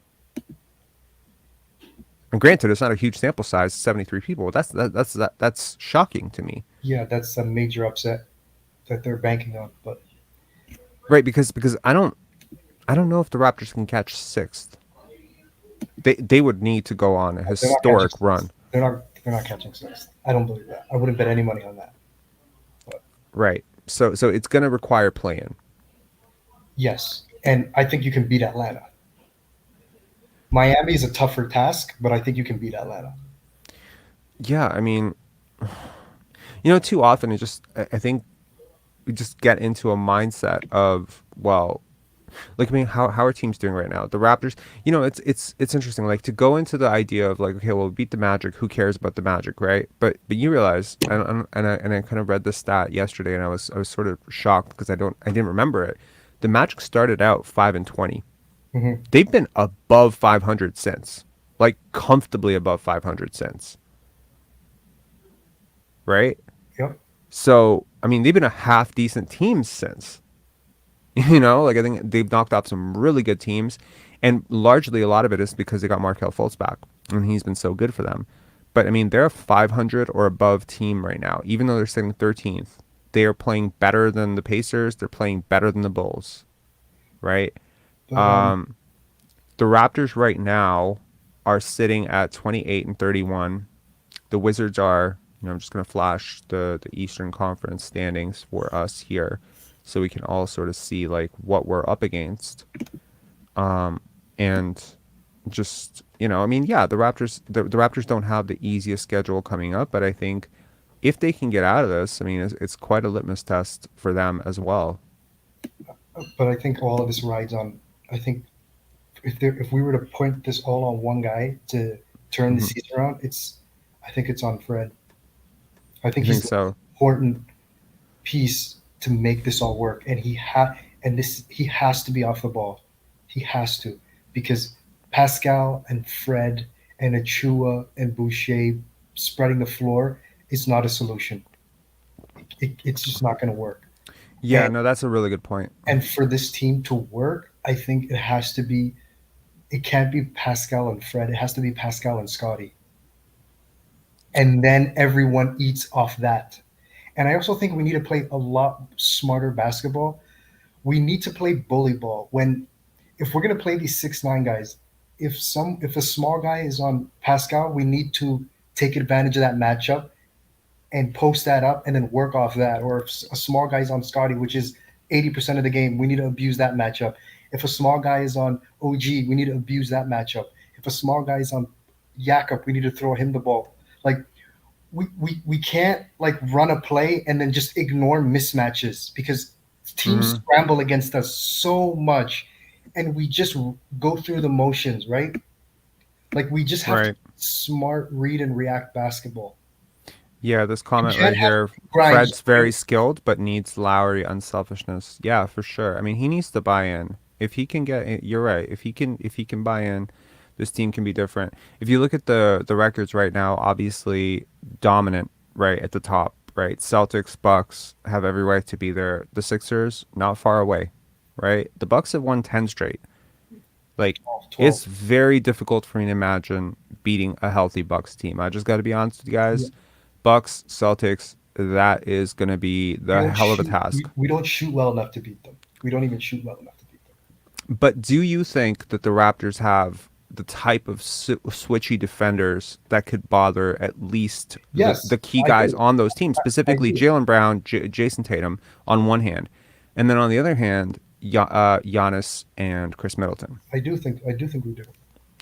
And granted, it's not a huge sample size, 73 people. That's shocking to me. Yeah, that's a major upset that they're banking on. But Right, because I don't know if the Raptors can catch sixth. They would need to go on a they're not catching historic six. run. They're not catching six. I don't believe that. I wouldn't bet any money on that. But Right. So it's going to require playing. yes, and I think you can beat Atlanta. Miami is a tougher task, but I think you can beat Atlanta. Yeah, I mean, too often I think we just get into a mindset of, well, like, I mean, how are teams doing right now? The Raptors, it's interesting, like, to go into the idea of like, okay, well, we beat the Magic, who cares about the Magic, right? But you realize, and I kind of read this stat yesterday, and I was sort of shocked because I didn't remember it. The Magic started out 5-20. Hmm. They've been above 500 since, like comfortably above 500 since, right? Yep. So I mean, they've been a half decent team since. Like I think they've knocked off some really good teams, and largely a lot of it is because they got Markelle Fultz back, and he's been so good for them. But I mean, they're a 500 or above team right now, even though they're sitting 13th. They are playing better than the Pacers. They're playing better than the Bulls, right? But Um, the Raptors right now are sitting at 28-31. The Wizards are, I'm just going to flash the Eastern Conference standings for us here so we can all sort of see like what we're up against. And just, I mean, yeah, the Raptors don't have the easiest schedule coming up, but I think if they can get out of this, I mean, it's quite a litmus test for them as well. I think all of this rides on. I think if we were to point this all on one guy to turn the Hmm. season around, I think it's on Fred. I think I he's think the so. important piece to make this all work, and he has to be off the ball. He has to, because Pascal and Fred and Achua and Boucher spreading the floor is not a solution. It's just not going to work. Yeah, And no, that's a really good point. and for this team to work, I think it has to be. It can't be Pascal and Fred. It has to be Pascal and Scotty, and then everyone eats off that. And I also think we need to play a lot smarter basketball. We need to play bully ball. If we're gonna play these 6'9" guys, if a small guy is on Pascal, we need to take advantage of that matchup and post that up and then work off that. Or if a small guy's on Scotty, which is 80% of the game, we need to abuse that matchup. If a small guy is on OG, we need to abuse that matchup. If a small guy is on Jakob, we need to throw him the ball. Like we can't like run a play and then just ignore mismatches because teams scramble against us so much and we just go through the motions, right? Like we just have to smart read and react basketball. Yeah, this comment right here, Fred's very skilled but needs Lowry unselfishness. Yeah, for sure. I mean, he needs to buy in. If he can get, you're right. If he can buy in, this team can be different. If you look at the records right now, obviously dominant right at the top, right? Celtics, Bucks have every right to be there. The Sixers not far away, right? The Bucks have won 10 straight. Like 12. It's very difficult for me to imagine beating a healthy Bucks team. I just got to be honest with you guys. Yeah. Bucks, Celtics, that is going to be the hell of a task. We don't shoot well enough to beat them. We don't even shoot well enough to beat them. But do you think that the Raptors have the type of switchy defenders that could bother at least the key guys on those teams, specifically Jaylen Brown, Jason Tatum on one hand, and then on the other hand, Giannis and Chris Middleton? I do think we do.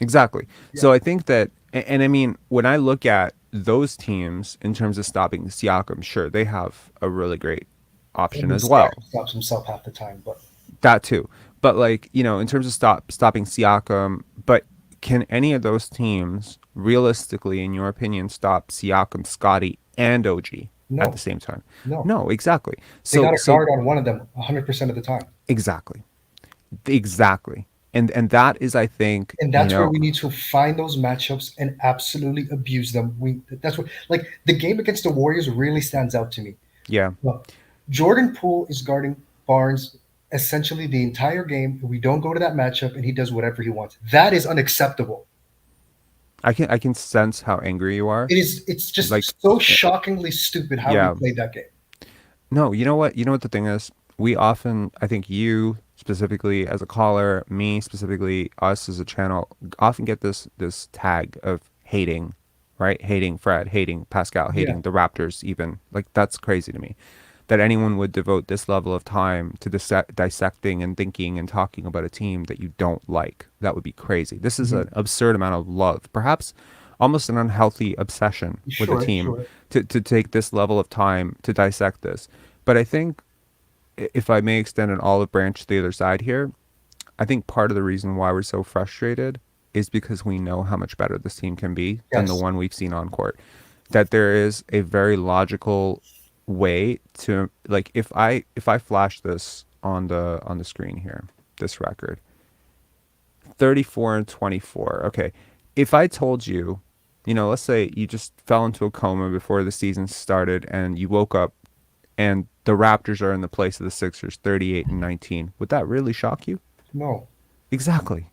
Exactly. Yeah. So I think that, and I mean, when I look at those teams in terms of stopping Siakam, sure, they have a really great option as well. Stops himself half the time, but that too. But like, you know, in terms of stopping Siakam, but can any of those teams realistically, in your opinion, stop Siakam, Scotty, and OG at the same time? No, exactly. So they got a guard on one of them 100% of the time. Exactly. And that is, I think, and that's where we need to find those matchups and absolutely abuse them. That's what, like, the game against the Warriors really stands out to me. Yeah. Well, Jordan Poole is guarding Barnes essentially the entire game. We don't go to that matchup, and he does whatever he wants. That is unacceptable. I can sense how angry you are. It's just like so shockingly stupid how we played that game. No, you know what the thing is? We often, I think you specifically as a caller, me specifically, us as a channel, often get this tag of hating, right? Hating Fred, hating Pascal, hating the Raptors even. Like, that's crazy to me. That anyone would devote this level of time to dissecting and thinking and talking about a team that you don't like. That would be crazy. This is an absurd amount of love, perhaps almost an unhealthy obsession with a team to take this level of time to dissect this. But I think, if I may extend an olive branch to the other side here, I think part of the reason why we're so frustrated is because we know how much better this team can be than the one we've seen on court. That there is a very logical way to, like, if I flash this on the screen here, this record, 34-24. Okay, if I told you, let's say you just fell into a coma before the season started and you woke up and the Raptors are in the place of the Sixers, 38-19. Would that really shock you? No. Exactly.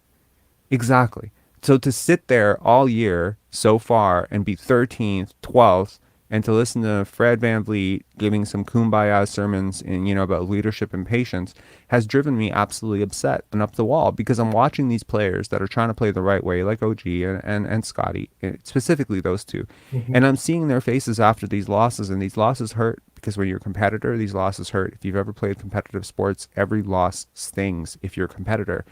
So to sit there all year so far and be 13th, 12th, and to listen to Fred VanVleet giving some kumbaya sermons about leadership and patience has driven me absolutely upset and up the wall, because I'm watching these players that are trying to play the right way, like OG and Scotty, specifically those two. And I'm seeing their faces after these losses, and these losses hurt, because when you're a competitor, these losses hurt. If you've ever played competitive sports, every loss stings if you're a competitor.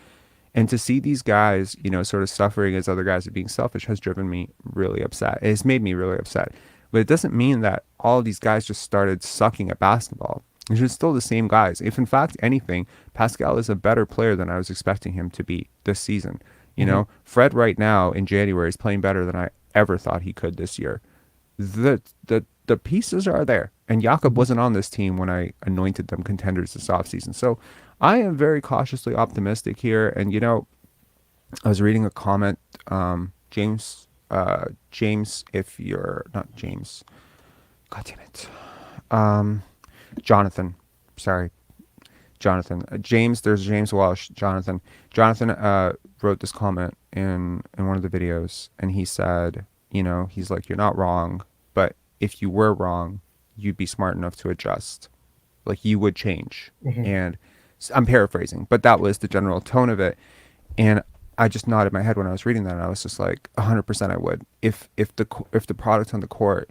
And to see these guys, sort of suffering as other guys are being selfish has driven me really upset. It has made me really upset. But it doesn't mean that all of these guys just started sucking at basketball. They're still the same guys. If in fact anything, Pascal is a better player than I was expecting him to be this season. Fred right now in January is playing better than I ever thought he could this year. The pieces are there. And Jakob wasn't on this team when I anointed them contenders this offseason. So I am very cautiously optimistic here. And, I was reading a comment, James, if you're not James, God damn it. Jonathan, James, there's James Walsh, Jonathan wrote this comment in one of the videos, and he said, he's like, you're not wrong, but if you were wrong, you'd be smart enough to adjust. Like, you would change. And I'm paraphrasing, but that was the general tone of it. And I just nodded my head when I was reading that, and I was just like, 100% I would. If the product on the court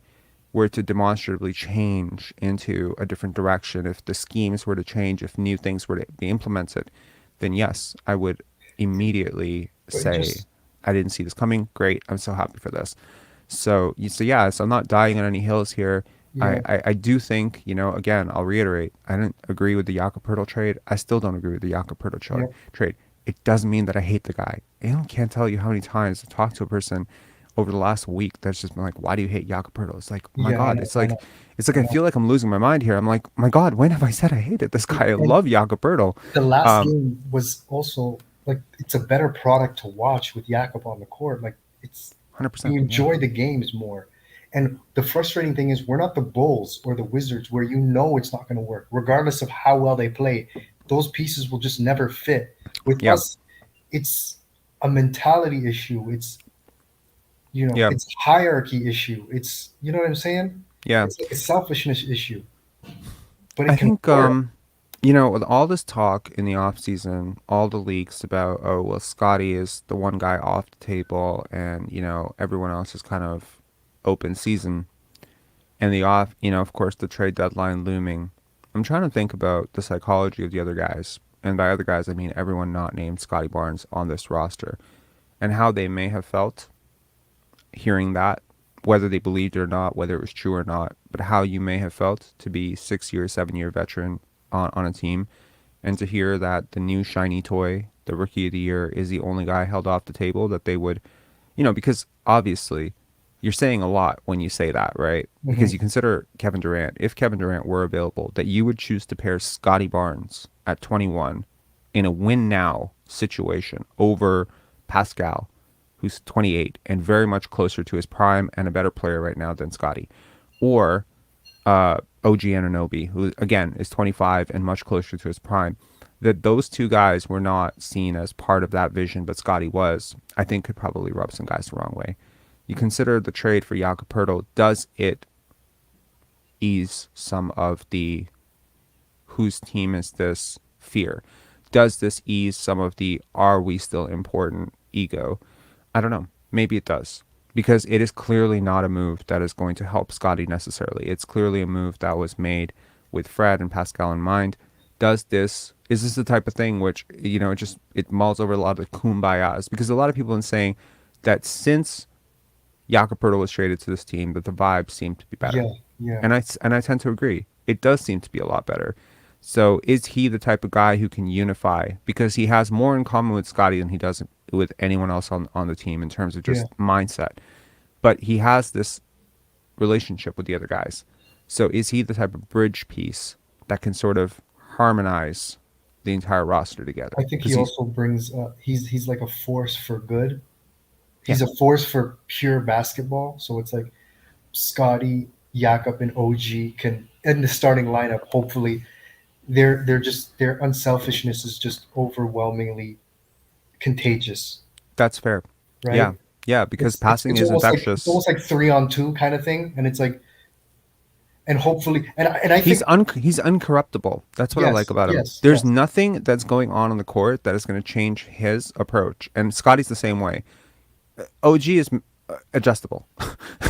were to demonstrably change into a different direction, if the schemes were to change, if new things were to be implemented, then yes, I would immediately But it say, just I didn't see this coming. Great. I'm so happy for this. So I'm not dying on any hills here. yeah I do think, again, I'll reiterate, I don't agree with the Jakob Poeltl trade. I still don't agree with the Jakob Poeltl yeah trade. It doesn't mean that I hate the guy. I can't tell you how many times I've talked to a person over the last week that's just been like, why do you hate Jakob Poeltl? It's like, my yeah God, it's like, I I know. feel like I'm losing my mind here. I'm like, my God, when have I said I hated this guy? I And love Jakob Poeltl. the last Um, game was also like it's a better product to watch with Jakob on the court. Like it's 100%. you Yeah. enjoy the games more. And the frustrating thing is we're not the Bulls or the Wizards where you know it's not going to work, regardless of how well they play. Those pieces will just never fit. With Yeah. us, it's a mentality issue. Yeah. It's hierarchy issue. It's you know what I'm saying? Yeah. It's like a selfishness issue. But I it can think, work. with all this talk in the off season, all the leaks about, oh, well, Scotty is the one guy off the table and, everyone else is kind of open season. And of course, the trade deadline looming. I'm trying to think about the psychology of the other guys. And by other guys, I mean everyone not named Scotty Barnes on this roster and how they may have felt hearing that, whether they believed it or not, whether it was true or not, but how you may have felt to be 6 year, 7 year veteran on a team and to hear that the new shiny toy, the rookie of the year, is the only guy held off the table that they would, because obviously you're saying a lot when you say that, right? Because Mhm. you consider Kevin Durant, if Kevin Durant were available, that you would choose to pair Scotty Barnes at 21 in a win now situation over Pascal, who's 28 and very much closer to his prime and a better player right now than Scotty, or OG Anunoby, who again is 25 and much closer to his prime. That those two guys were not seen as part of that vision, but Scotty was, I think could probably rub some guys the wrong way. You consider the trade for Jakob Poeltl, does it ease some of the whose team is this fear? Does this ease some of the are we still important ego? I don't know. Maybe it does. Because it is clearly not a move that is going to help Scotty necessarily. It's clearly a move that was made with Fred and Pascal in mind. Is this the type of thing which, it mulls over a lot of the kumbayas? Because a lot of people have been saying that since Jakob Poeltl was traded to this team, that the vibes seem to be better. Yeah, yeah, And I tend to agree. It does seem to be a lot better. So is he the type of guy who can unify? Because he has more in common with Scotty than he does with anyone else on the team in terms of yeah. just mindset. But he has this relationship with the other guys. So is he the type of bridge piece that can sort of harmonize the entire roster together? I think he Because also brings. He's like a force for good. yeah, He's a force for pure basketball. So it's like Scotty, Jakob, and OG can in the starting lineup. Hopefully, their unselfishness is just overwhelmingly contagious, that's fair. right? Yeah, yeah, because It's passing it's is almost like it's infectious. almost like 3-on-2 kind of thing, and it's like and hopefully and I think He's uncorruptible. That's what I like yes, about him. yes, There's yes, nothing that's going on the court that is going to change his approach. And Scotty's the same way. OG is adjustable.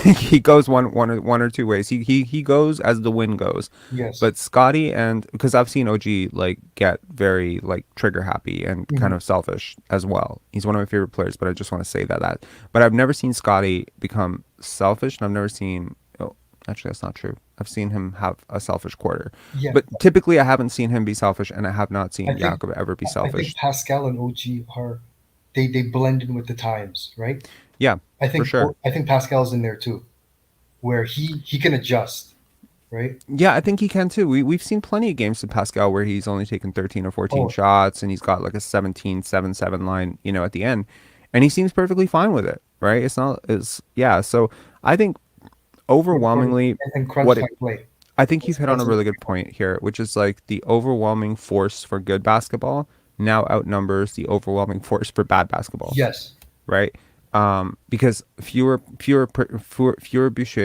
He goes one or two ways. He goes as the wind goes. yes. But Scotty, and because I've seen OG like get very like trigger happy and kind Mhm. of selfish as well. He's one of my favorite players, but I just want to say that. But I've never seen Scotty become selfish, and I've never seen. Oh, actually, that's not true. I've seen him have a selfish quarter, Yeah, but typically I haven't seen him be selfish, and I have not I seen think Jakob ever be I think selfish. Pascal and OG are they blend in with the times, right? Yeah, for sure. I think Pascal's in there too, where he can adjust, right? Yeah, I think he can too. We've seen plenty of games with Pascal where he's only taken 13 or 14 Oh, shots and he's got like a 17-7-7 line, at the end. And he seems perfectly fine with it, right? It's yeah, so I think overwhelmingly and crunch what it time play. I think you've hit on That's a a really big good one. point here, which is like the overwhelming force for good basketball now outnumbers the overwhelming force for bad basketball, Yes. right? Because fewer Boucher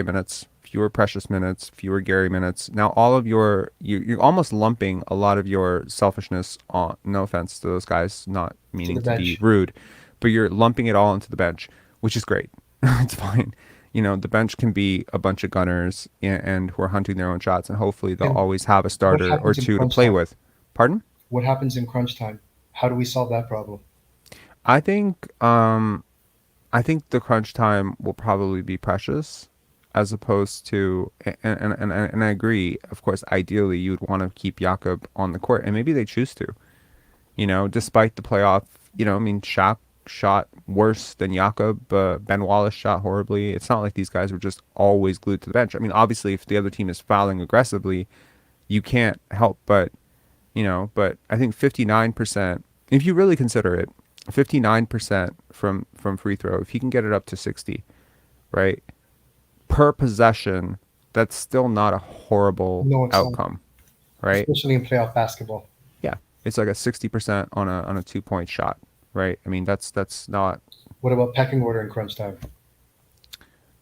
minutes, fewer Precious minutes, fewer Gary minutes. Now all of you're almost lumping a lot of your selfishness on. No offense to those guys, not To the meaning to be bench. rude, but you're lumping it all into the bench, which is great. It's fine. The bench can be a bunch of gunners and who are hunting their own shots, and hopefully they'll And always have a what starter or happens in two to crunch play time? with. Pardon? What happens in crunch time? How do we solve that problem? I think I think the crunch time will probably be Precious, as opposed to, and I agree. Of course, ideally you'd want to keep Jakob on the court, and maybe they choose to. Despite the playoff, I mean, Shaq shot worse than Jakob. Ben Wallace shot horribly. It's not like these guys were just always glued to the bench. I mean, obviously, if the other team is fouling aggressively, you can't help but, but I think 59%, if you really consider it, 59% from free throw, if he can get it up to 60, right, per possession, that's still not a horrible No, it's not, outcome, right? especially in playoff basketball. Yeah, it's like a 60% on a 2-point shot, right? I mean, that's not. What about pecking order in crunch time?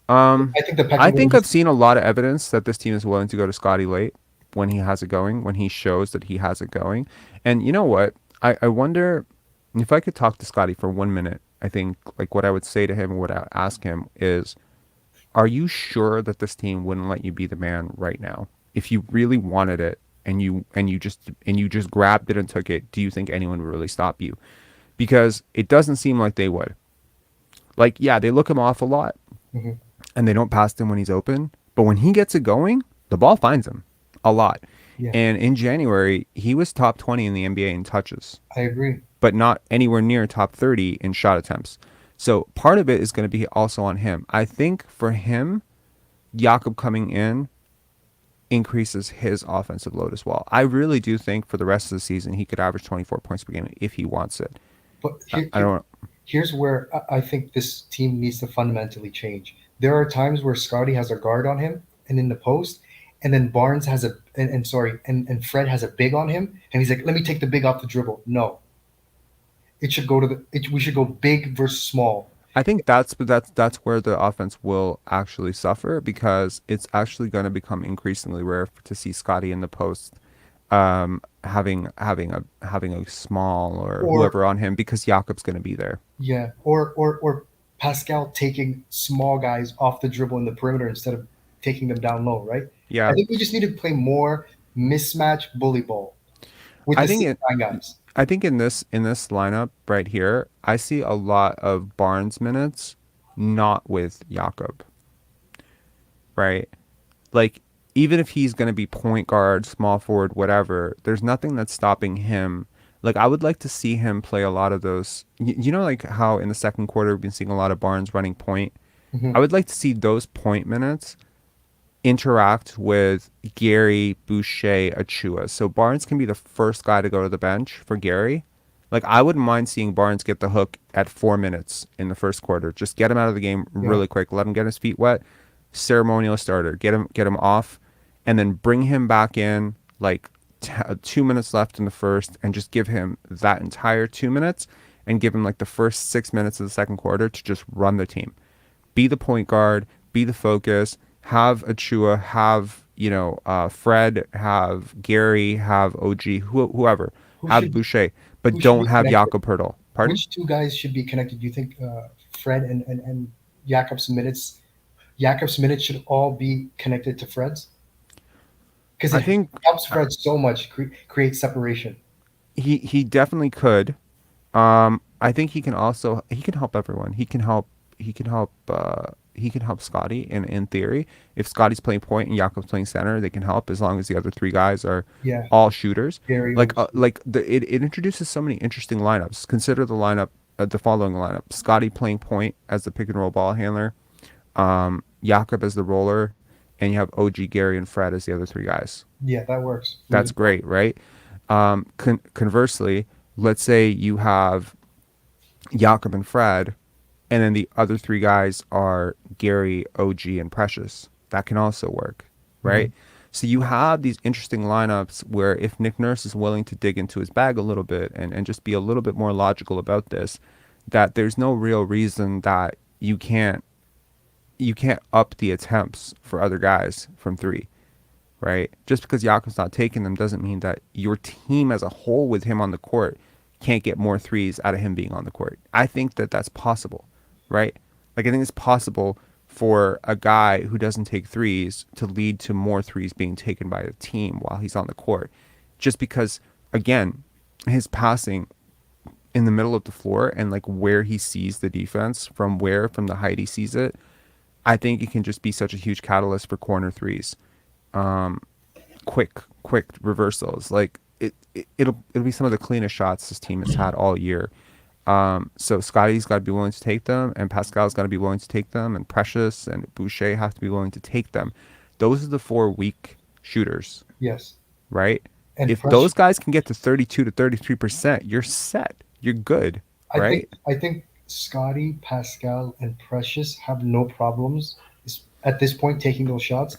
Um, I think the I pecking think order. I've seen a lot of evidence that this team is willing to go to Scotty late when he has it going, when he shows that he has it going. And you know what? I wonder if I could talk to Scotty for 1 minute. I think like what I would say to him, what I would ask him is, are you sure that this team wouldn't let you be the man right now? If you really wanted it and you just grabbed it and took it, do you think anyone would really stop you? Because it doesn't seem like they would. Like, yeah, they look him off a lot Mhm. and they don't pass him when he's open, but when he gets it going, the ball finds him a lot. Yeah, And in January, he was top 20 in the NBA in touches, I agree. but not anywhere near top 30 in shot attempts. So part of it is going to be also on him. I think for him, Jakob coming in increases his offensive load as well. I really do think for the rest of the season, he could average 24 points per game if he wants it. But I don't. here's where I think this team needs to fundamentally change. There are times where Scotty has a guard on him and in the post, and then Barnes has and Fred has a big on him, and he's like, "Let me take the big off the dribble." No, it should go to we should go big versus small. I think that's where the offense will actually suffer, because it's actually going to become increasingly rare to see Scotty in the post, having a small or Or whoever on him, because Jakob's going to be there. yeah, or Pascal taking small guys off the dribble in the perimeter instead of taking them down low. Right. I Yeah, think we just need to play more mismatch bully ball with I the think same it. nine guys. I think in this lineup right here, I see a lot of Barnes minutes, not with Jakob, right? Like, even if he's going to be point guard, small forward, whatever, there's nothing that's stopping him. Like, I would like to see him play a lot of those. Like how in the second quarter we've been seeing a lot of Barnes running point. I Mhm. would like to see those point minutes interact with Gary, Boucher, Achua. So Barnes can be the first guy to go to the bench for Gary. Like, I wouldn't mind seeing Barnes get the hook at 4 minutes in the first quarter. Just get him out of the game Yeah. really quick. Let him get his feet wet. Ceremonial starter. Get him off, and then bring him back in like 2 minutes left in the first, and just give him that entire 2 minutes, and give him like the first 6 minutes of the second quarter to just run the team, be the point guard, be the focus, have Achua, have Fred, have Gary, have OG, whoever, Who have should Boucher, but who should don't be have connected? Jakob Poeltl. Pardon? Which two guys should be connected? Do you think Fred and Jakob's minutes? Jakob's minutes should all be connected to Fred's because I it think helps uh, Fred so much create separation. he definitely could. I think he can help everyone. He can help Scotty in theory. If Scotty's playing point and Jakob's playing center, they can help as long as the other three guys are Yeah, all shooters. Gary. It introduces so many interesting lineups. Consider the following lineup: Scotty playing point as the pick and roll ball handler, Jakob as the roller, and you have OG, Gary, and Fred as the other three guys. Yeah, that works That's really well. great, right? Conversely, let's say you have Jakob and Fred, and then the other three guys are Gary, OG, and Precious. That can also work, Mhm. right? So you have these interesting lineups where if Nick Nurse is willing to dig into his bag a little bit and just be a little bit more logical about this, that there's no real reason that you can't up the attempts for other guys from three, right? Just because Jakob's not taking them doesn't mean that your team as a whole with him on the court can't get more threes out of him being on the court. I think that that's possible, right? Like, I think it's possible for a guy who doesn't take threes to lead to more threes being taken by the team while he's on the court. Just because, again, his passing in the middle of the floor and like where he sees the defense from the height he sees it, I think it can just be such a huge catalyst for corner threes. Um, quick reversals. Like it'll be some of the cleanest shots this team has had all year. So Scotty's got to be willing to take them, and Pascal's got to be willing to take them, and Precious and Boucher have to be willing to take them. Those are the four weak shooters, Yes. right? And If those guys can get to 32 to 33%, you're set. You're good, right? I think Scotty, Pascal, and Precious have no problems at this point taking those shots.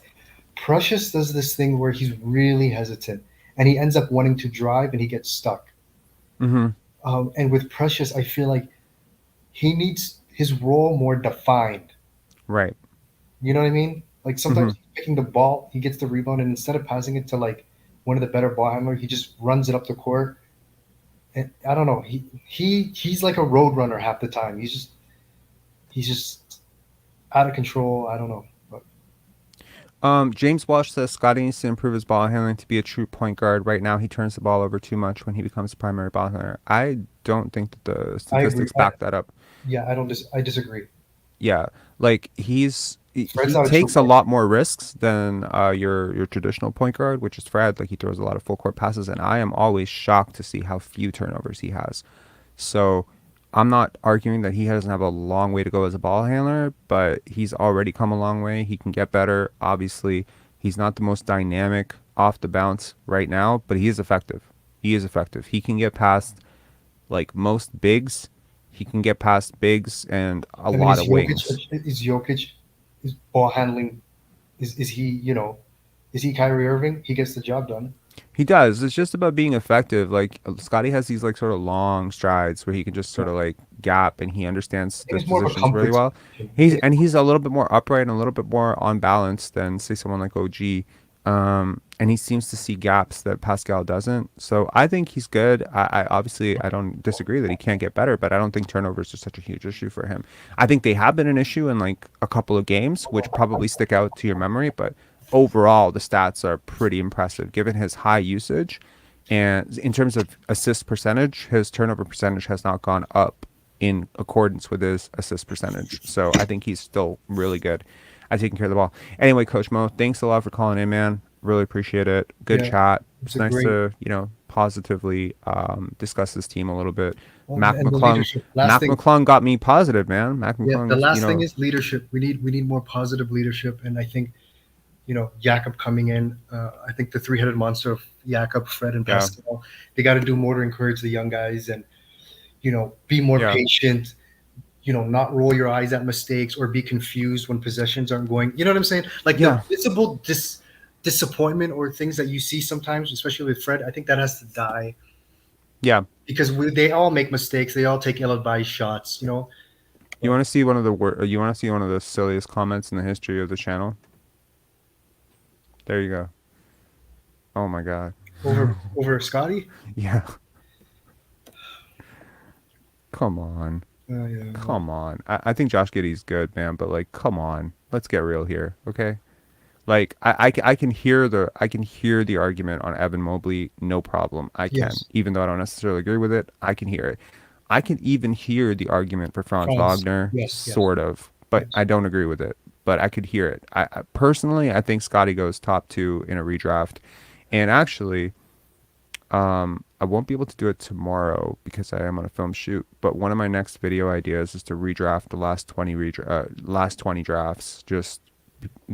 Precious does this thing where he's really hesitant and he ends up wanting to drive and he gets stuck. Mm-hmm. And with Precious, I feel like he needs his role more defined. Right. You know what I mean? Like sometimes he's picking the ball, he gets the rebound, and instead of passing it to like one of the better ball handlers, he just runs it up the court. And I don't know. He's like a road runner half the time. He's just out of control. I don't know. But James Walsh says Scotty needs to improve his ball handling to be a true point guard. Right now, he turns the ball over too much when he becomes a primary ball handler. I don't think that the I agree. statistics back that up. Yeah, I disagree. Yeah, like he Fred's not a takes true a lot more risks than your traditional point guard, which is Fred. Like he throws a lot of full court passes, and I am always shocked to see how few turnovers he has. So I'm not arguing that he doesn't have a long way to go as a ball handler, but he's already come a long way. He can get better. Obviously, he's not the most dynamic off the bounce right now, but he is effective. He is effective. He can get past like most bigs. He can get past bigs and a lot of wings. Is ball handling? Is he? Is he Kyrie Irving? He gets the job done. He does. It's just about being effective. Like Scotty has these like sort of long strides where he can just sort of like gap and he understands I think those it's more of a positions really comfort well. situation. He's a little bit more upright and a little bit more on balance than say someone like OG. And he seems to see gaps that Pascal doesn't. So I think he's good. I obviously I don't disagree that he can't get better, but I don't think turnovers are such a huge issue for him. I think they have been an issue in like a couple of games, which probably stick out to your memory, but overall the stats are pretty impressive given his high usage. And in terms of assist percentage, his turnover percentage has not gone up in accordance with his assist percentage. So I think he's still really good at taking care of the ball. Anyway, Coach Mo, thanks a lot for calling in, man. Really appreciate it. Good Yeah, chat. It's it's a nice great to, positively discuss this team a little bit. Mac and the McLung leadership. Last Mac thing, McLung got me positive, man. Mac yeah, the McClung, last thing is leadership. We need more positive leadership, and I think Jakob coming in. I think the three-headed monster of Jakob, Fred, and Yeah. Pascal. They got to do more to encourage the young guys, and be more Yeah. patient. Not roll your eyes at mistakes or be confused when possessions aren't going. You know what I'm saying? Like Yeah. the visible disappointment or things that you see sometimes, especially with Fred. I think that has to die Yeah. because they all make mistakes. They all take ill-advised shots. You want to see one of the silliest comments in the history of the channel? There you go. Oh my God. Over Scotty. Yeah. Come on. Yeah. Come on. I think Josh Giddey's good, man, but like, come on. Let's get real here, okay? Like, I can hear the argument on Evan Mobley, no problem. I can, Yes. even though I don't necessarily agree with it. I can hear it. I can even hear the argument for Franz Franz, Wagner, yes. sort of, but Yes. I don't agree with it. But I could hear it. I personally, I think Scotty goes top 2 in a redraft, and actually, I won't be able to do it tomorrow because I am on a film shoot. But one of my next video ideas is to redraft the last 20 drafts. Just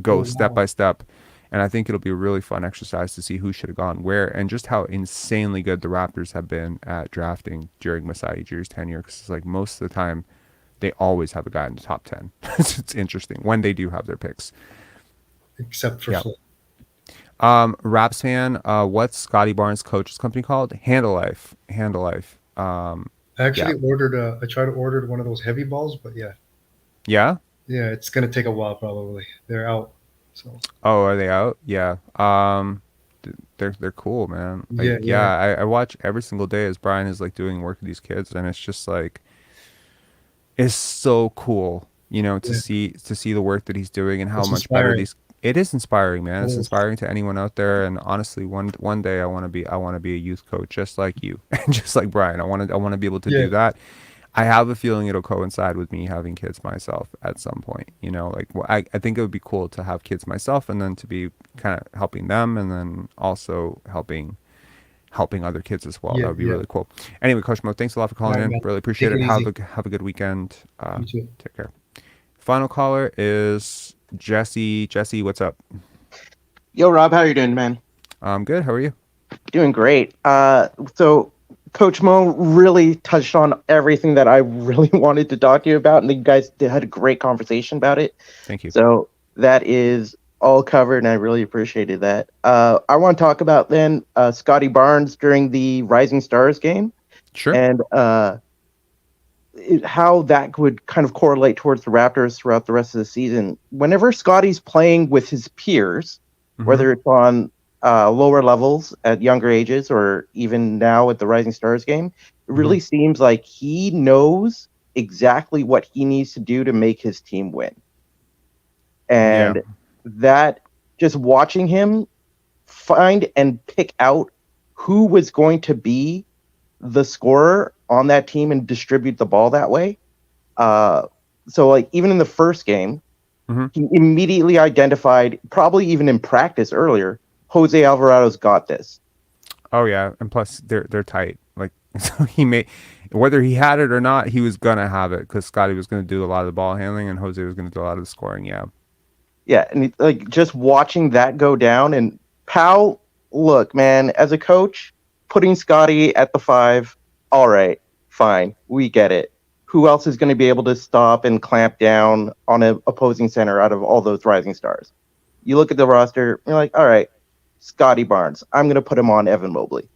go Oh, step wow. by step, and I think it'll be a really fun exercise to see who should have gone where and just how insanely good the Raptors have been at drafting during Masai Ujiri's tenure. Because it's like most of the time, they always have a guy in the top 10. It's interesting when they do have their picks. Except for Yeah. Fred. Raps fan, what's Scotty Barnes' coach's company called? Handle Life. I actually ordered. I tried to order one of those heavy balls, but yeah, it's gonna take a while probably. They're out. So Oh, are they out? Yeah. They're cool, man. Like, yeah. I watch every single day as Brian is like doing work with these kids, and it's just like it's so cool, to Yeah. see the work that he's doing and how It's much better inspiring. It is inspiring, man. It It's is. inspiring to anyone out there. And honestly, one day I want to be a youth coach just like you, and just like Brian. I want to be able to Yeah. do that. I have a feeling it'll coincide with me having kids myself at some point. You know, like I think it would be cool to have kids myself, and then to be kind of helping them, and then also helping other kids as well. That Yeah. would be Yeah. really cool. Anyway, Coach Mo, thanks a lot for All calling right, in. man. Really appreciate Take it. it easy. Have a good weekend. You too. Take care. Final caller is Jesse. Jesse, what's up? Yo, Rob, how you doing, man? I'm good. How are you? Doing great. So Coach Mo really touched on everything that I really wanted to talk to you about, and you guys had a great conversation about it. Thank you. So that is all covered, and I really appreciated that. I want to talk about then Scotty Barnes during the Rising Stars game, Sure. and how that would kind of correlate towards the Raptors throughout the rest of the season. Whenever Scotty's playing with his peers, whether it's on lower levels at younger ages or even now at the Rising Stars game, it really seems like he knows exactly what he needs to do to make his team win. And that, just watching him find and pick out who was going to be the scorer on that team and distribute the ball that way. So like even in the first game, he immediately identified, probably even in practice earlier, Jose Alvarado's got this. Oh yeah, and plus they're tight. Like so he made, whether he had it or not, he was gonna have it because Scotty was gonna do a lot of the ball handling and Jose was gonna do a lot of the scoring. Yeah. Yeah, and like just watching that go down, and Powell, look, man, as a coach, putting Scotty at the 5, all right, fine, we get it. Who else is going to be able to stop and clamp down on an opposing center out of all those Rising Stars? You look at the roster, you're like, all right, Scottie Barnes, I'm going to put him on Evan Mobley.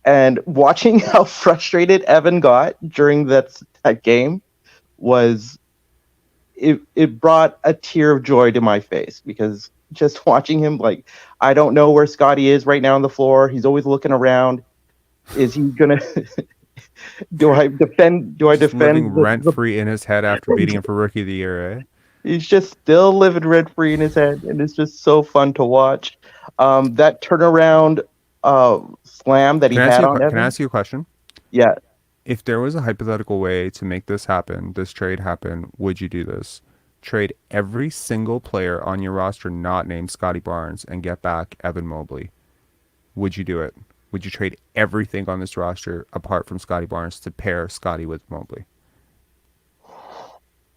And watching how frustrated Evan got during that game was, it brought a tear of joy to my face, because just watching him, like, I don't know where Scotty is right now on the floor. He's always looking around. Is he gonna? Do I defend? Living rent free in his head after beating him for Rookie of the Year, eh? He's just still living rent free in his head, and it's just so fun to watch. That turnaround slam that he had on Evan. Can I ask you a question? Yeah. If there was a hypothetical way to make this happen, this trade happen, would you do this? Trade every single player on your roster not named Scottie Barnes and get back Evan Mobley. Would you do it? Would you trade everything on this roster apart from Scottie Barnes to pair Scotty with Mobley?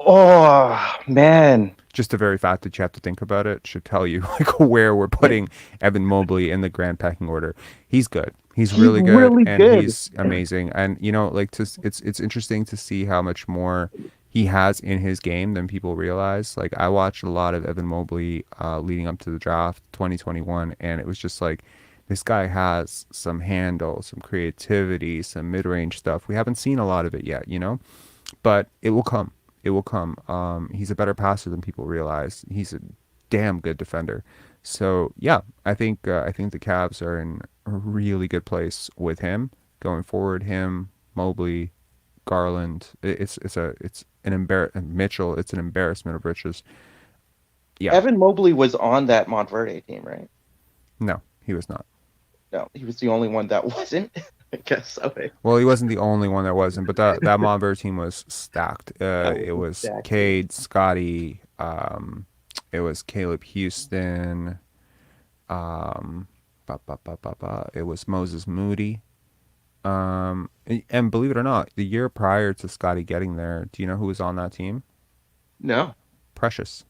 Oh, man. Just the very fact that you have to think about it should tell you like where we're putting Evan Mobley in the grand pecking order. He's good. He's really good, and he's amazing. And you know, like it's interesting to see how much more he has in his game than people realize. Like I watched a lot of Evan Mobley leading up to the draft 2021, and it was just like, this guy has some handle, some creativity, some mid-range stuff. We haven't seen a lot of it yet, you know, but it will come. It will come. He's a better passer than people realize. He's a damn good defender. So yeah, I think the Cavs are in a really good place with him going forward. Him, Mobley, Garland. It's Mitchell. It's an embarrassment of riches. Yeah. Evan Mobley was on that Montverde team, right? No, he was not. No, he was the only one that wasn't. I guess so. Well, he wasn't the only one that wasn't, but that Montverde team was stacked. It was Cade, Scotty, it was Caleb Houston, it was Moses Moody, and believe it or not, the year prior to Scotty getting there, do you know who was on that team? No. Precious.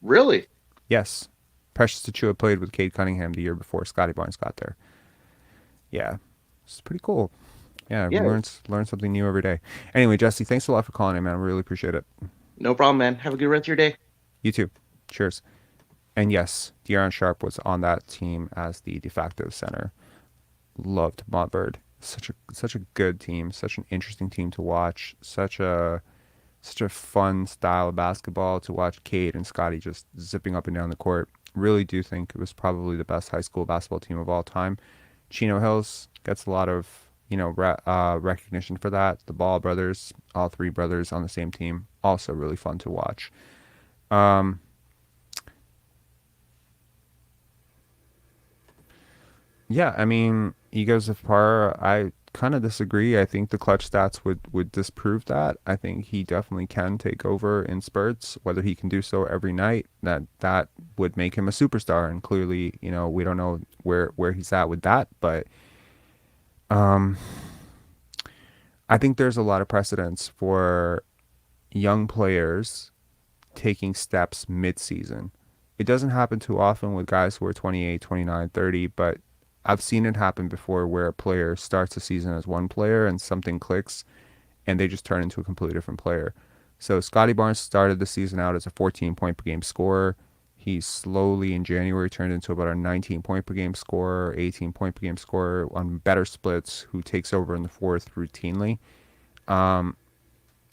Really? Yes. Precious Achiuwa played with Cade Cunningham the year before Scottie Barnes got there. Yeah. It's pretty cool. Yeah, we learn something new every day. Anyway, Jesse, thanks a lot for calling in, man. I really appreciate it. No problem, man. Have a good rest of your day. You too. Cheers. And yes, De'Aaron Sharp was on that team as the de facto center. Loved Montverde. Such a good team. Such an interesting team to watch. Such a fun style of basketball to watch Cade and Scotty just zipping up and down the court. Really do think it was probably the best high school basketball team of all time. Chino Hills gets a lot of, recognition for that. The Ball brothers, all three brothers on the same team, also really fun to watch. Yeah, I mean, egos of par. I kind of disagree. I think the clutch stats would disprove that. I think he definitely can take over in spurts. Whether he can do so every night, that would make him a superstar. And clearly, we don't know where he's at with that. But um, I think there's a lot of precedence for young players taking steps mid-season. It doesn't happen too often with guys who are 28, 29, 30, but I've seen it happen before where a player starts the season as one player and something clicks and they just turn into a completely different player. So Scotty Barnes started the season out as a 14 point per game scorer. He slowly in January turned into about a 19 point per game scorer, 18 point per game scorer on better splits who takes over in the fourth routinely. Um,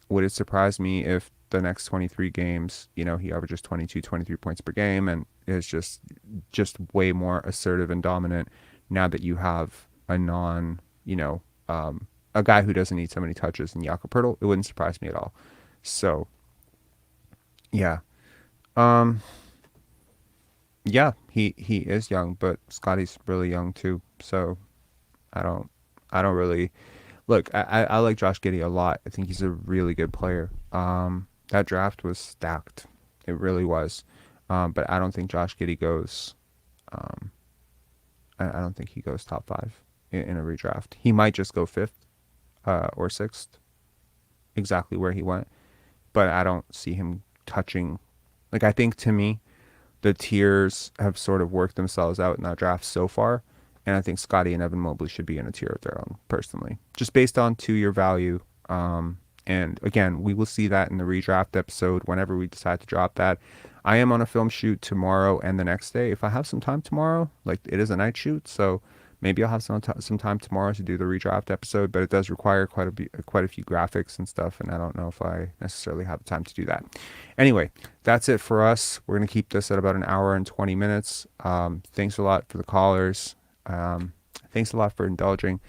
would it surprise me if the next 23 games, he averages 22, 23 points per game and is just way more assertive and dominant now that you have a a guy who doesn't need so many touches in Jakob Poeltl? It wouldn't surprise me at all. So, yeah. Um, yeah, he is young, but Scotty's really young too. So, I don't I don't really look, I like Josh Giddey a lot. I think he's a really good player. That draft was stacked. It really was. But I don't think Josh Giddey goes. Um, I don't think he goes top five in a redraft. He might just go fifth or sixth, exactly where he went. But I don't see him touching. Like, I think to me, the tiers have sort of worked themselves out in that draft so far. And I think Scotty and Evan Mobley should be in a tier of their own, personally, just based on 2 year value. And again, we will see that in the redraft episode whenever we decide to drop that. I am on a film shoot tomorrow and the next day. If I have some time tomorrow, like it is a night shoot, so maybe I'll have some time tomorrow to do the redraft episode. But it does require quite a few graphics and stuff, and I don't know if I necessarily have the time to do that. Anyway, that's it for us. We're gonna keep this at about an hour and 20 minutes. Thanks a lot for the callers. Thanks a lot for indulging.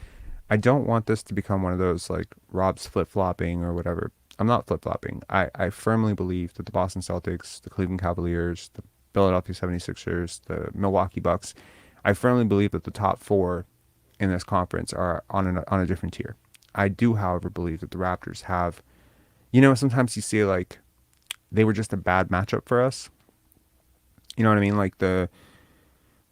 I don't want this to become one of those like Rob's flip-flopping or whatever. I'm not flip-flopping. I firmly believe that the Boston Celtics, the Cleveland Cavaliers, the Philadelphia 76ers, the Milwaukee Bucks, I firmly believe that the top four in this conference are on a different tier. I do, however, believe that the Raptors have, sometimes you see like they were just a bad matchup for us. You know what I mean? Like the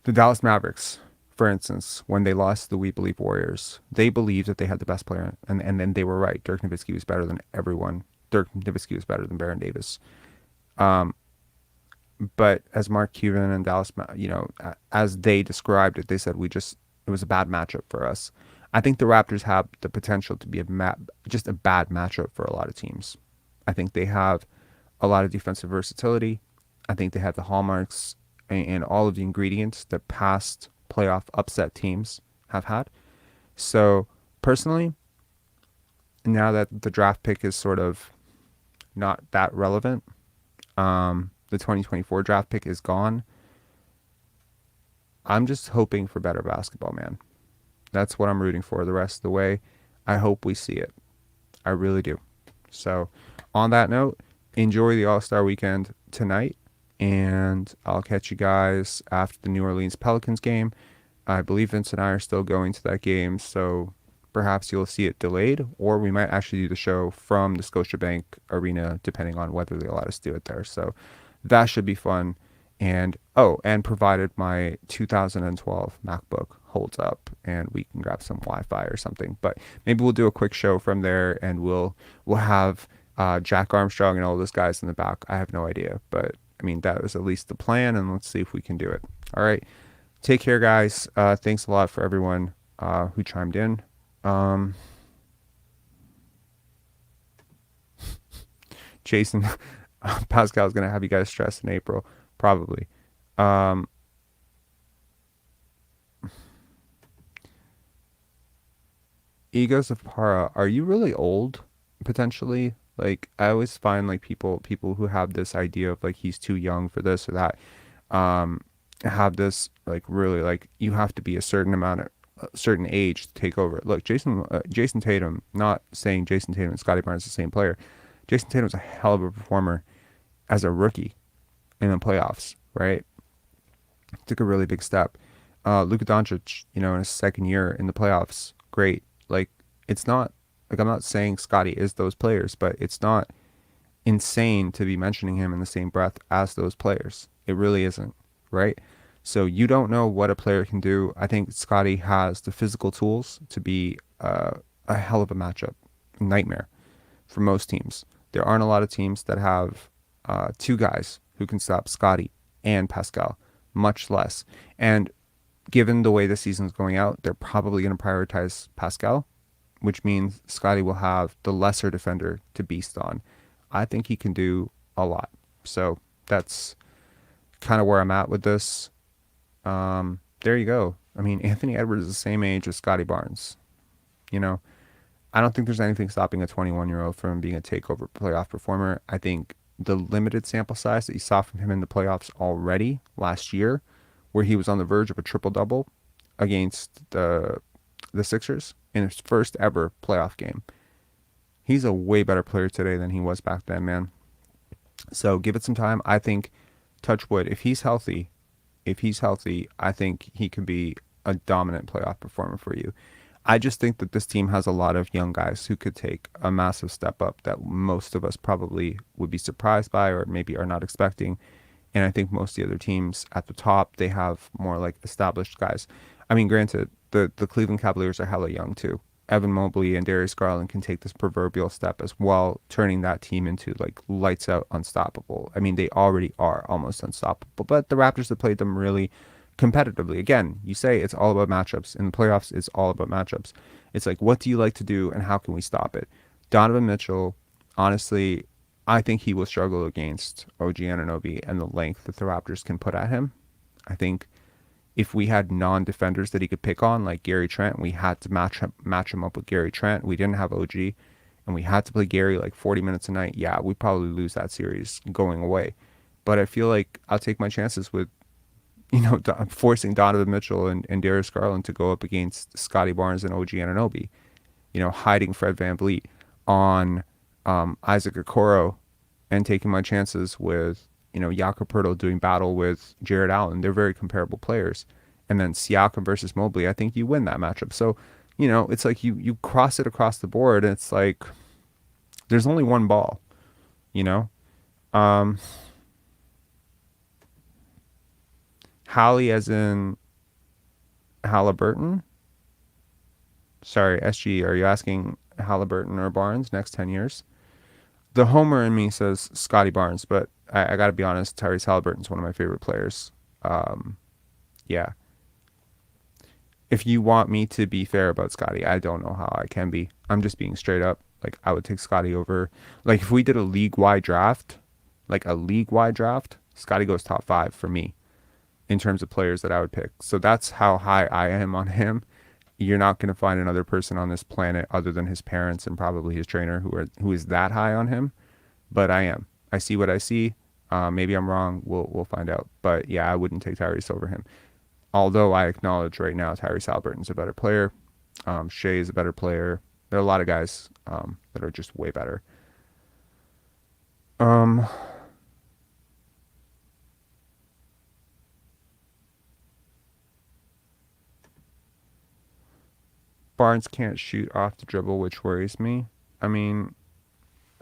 Dallas Mavericks, for instance, when they lost to the We Believe Warriors, they believed that they had the best player, and then they were right. Dirk Nowitzki was better than everyone. Dirk Nowitzki was better than Baron Davis. But as Mark Cuban and Dallas, as they described it, they said it was a bad matchup for us. I think the Raptors have the potential to be just a bad matchup for a lot of teams. I think they have a lot of defensive versatility. I think they have the hallmarks and all of the ingredients that past playoff upset teams have had. So personally, now that the draft pick is sort of not that relevant, the 2024 draft pick is gone. I'm just hoping for better basketball, man. That's what I'm rooting for the rest of the way. I hope we see it. I really do. So on that note, enjoy the All-Star Weekend tonight, and I'll catch you guys after the New Orleans Pelicans game. I believe Vince and I are still going to that game, so perhaps you'll see it delayed, or we might actually do the show from the Scotiabank Arena, depending on whether they allow us to do it there. So that should be fun. And provided my 2012 MacBook holds up and we can grab some Wi-Fi or something. But maybe we'll do a quick show from there, and we'll have Jack Armstrong and all those guys in the back. I have no idea, but I mean, that was at least the plan, and let's see if we can do it. All right. Take care, guys. Thanks a lot for everyone who chimed in. Jason, Pascal's going to have you guys stressed in April, probably. Egos of Para, are you really old, potentially? Like, I always find like people who have this idea of like he's too young for this or that, have this like really like you have to be a certain age to take over. Look, Jason Tatum, not saying Jason Tatum and Scotty Barnes are the same player. Jason Tatum's a hell of a performer as a rookie in the playoffs, right? Took a really big step. Luka Doncic, in his second year in the playoffs, great. Like, it's not like I'm not saying Scotty is those players, but it's not insane to be mentioning him in the same breath as those players. It really isn't, right? So you don't know what a player can do. I think Scotty has the physical tools to be a hell of a matchup nightmare for most teams. There aren't a lot of teams that have two guys who can stop Scotty and Pascal, much less. And given the way the season's going out, they're probably going to prioritize Pascal, which means Scotty will have the lesser defender to beast on. I think he can do a lot. So that's kind of where I'm at with this. There you go. I mean, Anthony Edwards is the same age as Scottie Barnes. I don't think there's anything stopping a 21-year-old from being a takeover playoff performer. I think the limited sample size that you saw from him in the playoffs already last year, where he was on the verge of a triple-double against the Sixers in his first ever playoff game. He's a way better player today than he was back then, man. So give it some time. I think, touch wood, if he's healthy, I think he can be a dominant playoff performer for you. I just think that this team has a lot of young guys who could take a massive step up that most of us probably would be surprised by or maybe are not expecting. And I think most of the other teams at the top, they have more like established guys. I mean, granted, the Cleveland Cavaliers are hella young too. Evan Mobley and Darius Garland can take this proverbial step as well, turning that team into like lights out unstoppable. I mean, they already are almost unstoppable, but the Raptors have played them really competitively. Again, you say it's all about matchups. In the playoffs, it's all about matchups. It's like, what do you like to do and how can we stop it? Donovan Mitchell, honestly, I think he will struggle against OG Anunoby and the length that the Raptors can put at him. I think if we had non-defenders that he could pick on, like Gary Trent, we had to match him up with Gary Trent. We didn't have OG, and we had to play Gary like 40 minutes a night. Yeah, we'd probably lose that series going away. But I feel like I'll take my chances with, forcing Donovan Mitchell and Darius Garland to go up against Scottie Barnes and OG Anunoby. Hiding Fred VanVleet on Isaac Okoro and taking my chances with Jakob Poeltl doing battle with Jared Allen. They're very comparable players. And then Siakam versus Mobley, I think you win that matchup. So, it's like you cross it across the board, and it's like there's only one ball, Hallie as in Halliburton? Sorry, SG, are you asking Halliburton or Barnes next 10 years? The homer in me says Scotty Barnes, but I got to be honest, Tyrese Halliburton's one of my favorite players. Yeah. If you want me to be fair about Scotty, I don't know how I can be. I'm just being straight up. Like, I would take Scotty over. Like, if we did a league-wide draft, Scotty goes top 5 for me in terms of players that I would pick. So that's how high I am on him. You're not going to find another person on this planet other than his parents and probably his trainer who is that high on him. But I am. I see what I see. Maybe I'm wrong. We'll find out. But yeah, I wouldn't take Tyrese over him. Although I acknowledge right now Tyrese Halliburton's a better player. Shea is a better player. There are a lot of guys that are just way better. Barnes can't shoot off the dribble, which worries me. I mean,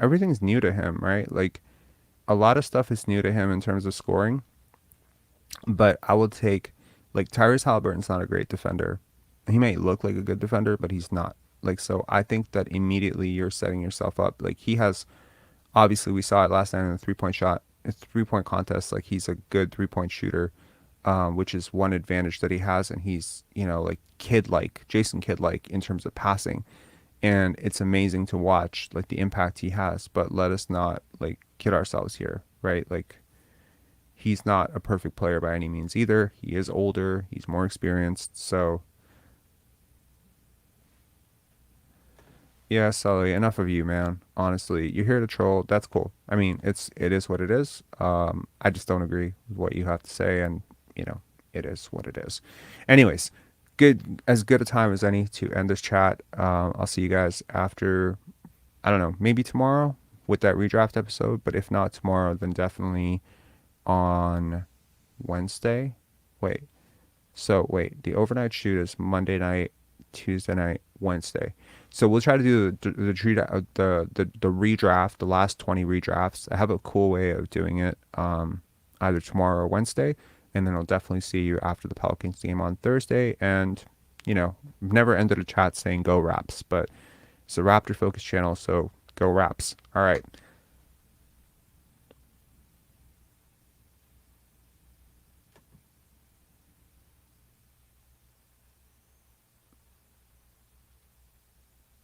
everything's new to him, right? Like, a lot of stuff is new to him in terms of scoring. But I will take, like, Tyrese Halliburton's not a great defender. He may look like a good defender, but he's not. Like, so I think that immediately you're setting yourself up. Like, he has, obviously we saw it last night in the three-point contest. Like, he's a good three-point shooter. Which is one advantage that he has, and he's, like Jason Kidd-like in terms of passing, and it's amazing to watch like the impact he has. But let us not like kid ourselves here, right? Like, he's not a perfect player by any means either. He is older, he's more experienced, so yeah, Sully, enough of you, man. Honestly, you're here to troll. That's cool. I mean, it is what it is. I just don't agree with what you have to say, and it is what it is. Anyways, as good a time as any to end this chat. I'll see you guys after, I don't know, maybe tomorrow with that redraft episode, but if not tomorrow, then definitely on Wednesday. Wait, So wait, the overnight shoot is Monday night, Tuesday night, Wednesday. So we'll try to do the redraft, the last 20 redrafts. I have a cool way of doing it, either tomorrow or Wednesday, and then I'll definitely see you after the Pelicans game on Thursday. And I've never ended a chat saying "Go Raps," but it's a Raptor focused channel, so go Raps. All right.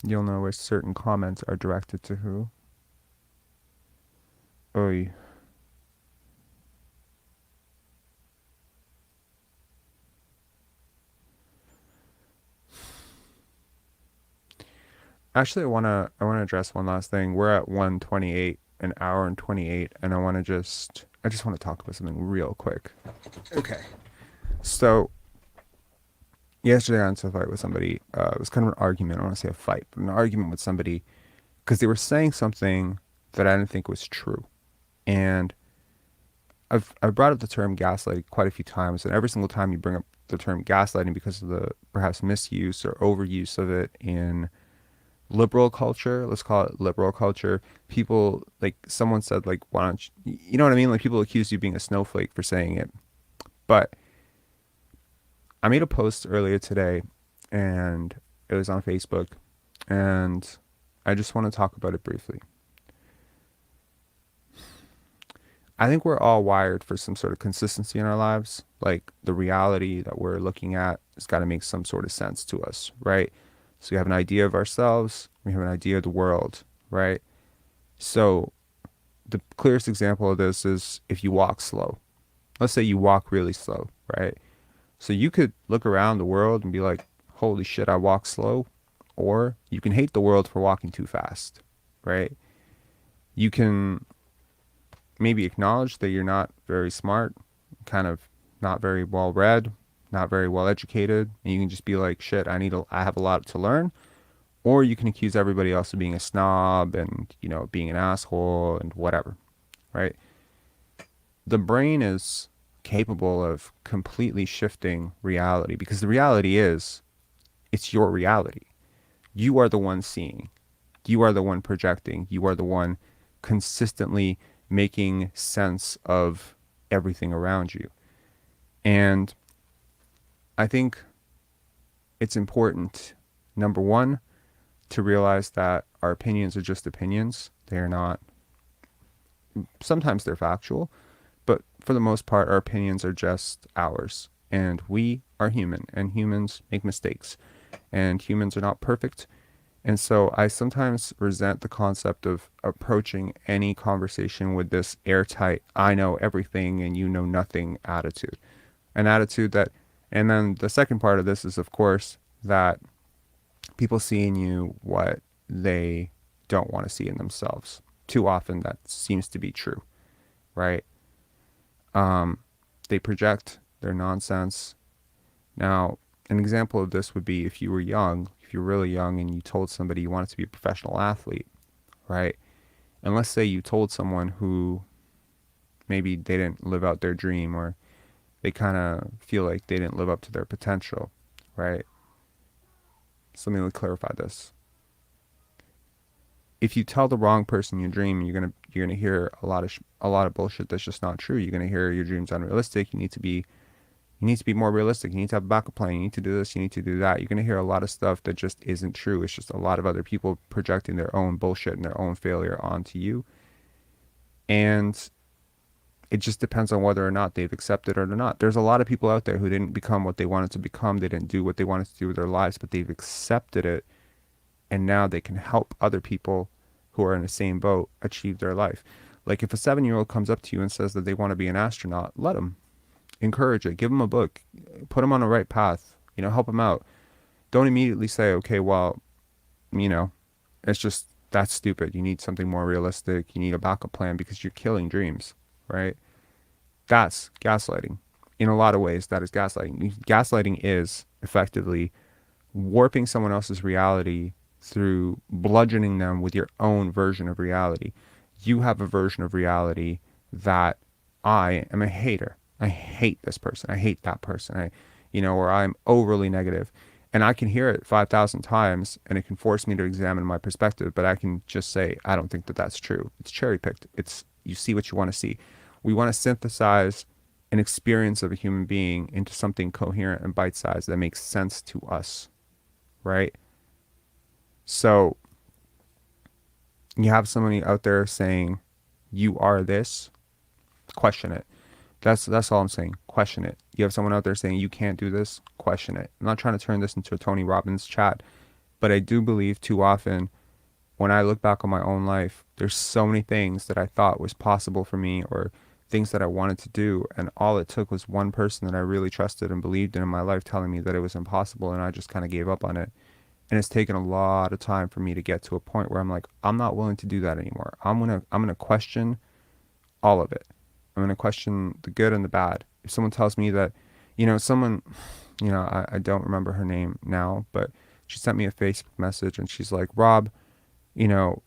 You'll know where certain comments are directed to who. Oy. Actually, I wanna address one last thing. We're at 1:28, an hour and 28, and I just want to talk about something real quick. Okay. So yesterday I got into a fight with somebody. It was kind of an argument. I don't want to say a fight, but an argument with somebody because they were saying something that I didn't think was true. And I've brought up the term gaslighting quite a few times, and every single time you bring up the term gaslighting because of the perhaps misuse or overuse of it in liberal culture, let's call it liberal culture, people, like someone said, like, why don't you know what I mean? Like, people accuse you of being a snowflake for saying it. But I made a post earlier today, and it was on Facebook, and I just want to talk about it briefly. I think we're all wired for some sort of consistency in our lives. Like, the reality that we're looking at has got to make some sort of sense to us, right? So we have an idea of ourselves, we have an idea of the world, right? So the clearest example of this is if you walk slow. Let's say you walk really slow, right? So you could look around the world and be like, holy shit, I walk slow. Or you can hate the world for walking too fast, right? You can maybe acknowledge that you're not very smart, kind of not very well read, not very well educated, and you can just be like, shit, I have a lot to learn. Or you can accuse everybody else of being a snob and, being an asshole and whatever, right? The brain is capable of completely shifting reality because the reality is, it's your reality. You are the one seeing. You are the one projecting. You are the one consistently making sense of everything around you. And I think it's important, number one, to realize that our opinions are just opinions. They are not, sometimes they're factual, but for the most part, our opinions are just ours. And we are human, and humans make mistakes, and humans are not perfect. And so I sometimes resent the concept of approaching any conversation with this airtight, I know everything and you know nothing attitude. An attitude that, and then the second part of this is, of course, that people see in you what they don't want to see in themselves. Too often that seems to be true, right? They project their nonsense. Now, an example of this would be if you were young, if you're really young and you told somebody you wanted to be a professional athlete, right? And let's say you told someone who maybe they didn't live out their dream, or they kind of feel like they didn't live up to their potential, right? So let me clarify this. If you tell the wrong person your dream, you're gonna hear a lot of bullshit that's just not true. You're gonna hear your dream's unrealistic. You need to be more realistic. You need to have a backup plan. You need to do this. You need to do that. You're gonna hear a lot of stuff that just isn't true. It's just a lot of other people projecting their own bullshit and their own failure onto you. And it just depends on whether or not they've accepted it or not. There's a lot of people out there who didn't become what they wanted to become. They didn't do what they wanted to do with their lives, but they've accepted it. And now they can help other people who are in the same boat achieve their life. Like if a 7-year-old comes up to you and says that they want to be an astronaut, let them. Encourage it. Give them a book. Put them on the right path. Help them out. Don't immediately say, okay, well, it's just, that's stupid. You need something more realistic. You need a backup plan because you're killing dreams, right? That's gaslighting. In a lot of ways, that is gaslighting. Gaslighting is effectively warping someone else's reality through bludgeoning them with your own version of reality. You have a version of reality that I am a hater. I hate this person. I hate that person. or I'm overly negative. And I can hear it 5,000 times and it can force me to examine my perspective, but I can just say, I don't think that that's true. It's cherry picked. You see what you want to see. We want to synthesize an experience of a human being into something coherent and bite-sized that makes sense to us, right? So you have somebody out there saying, you are this, question it. That's all I'm saying. Question it. You have someone out there saying you can't do this, question it. I'm not trying to turn this into a Tony Robbins chat, but I do believe too often when I look back on my own life, there's so many things that I thought was possible for me or things that I wanted to do, and all it took was one person that I really trusted and believed in my life telling me that it was impossible, and I just kind of gave up on it. And it's taken a lot of time for me to get to a point where I'm like, I'm not willing to do that anymore. I'm gonna question all of it. I'm going to question the good and the bad. If someone tells me that, someone, I don't remember her name now, but she sent me a Facebook message and she's like, Rob, man,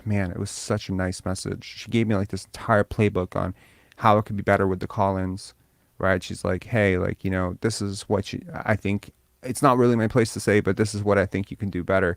it was such a nice message. She gave me like this entire playbook on how it could be better with the call-ins, right? She's like, hey, like, this is what I think it's not really my place to say, but this is what I think you can do better.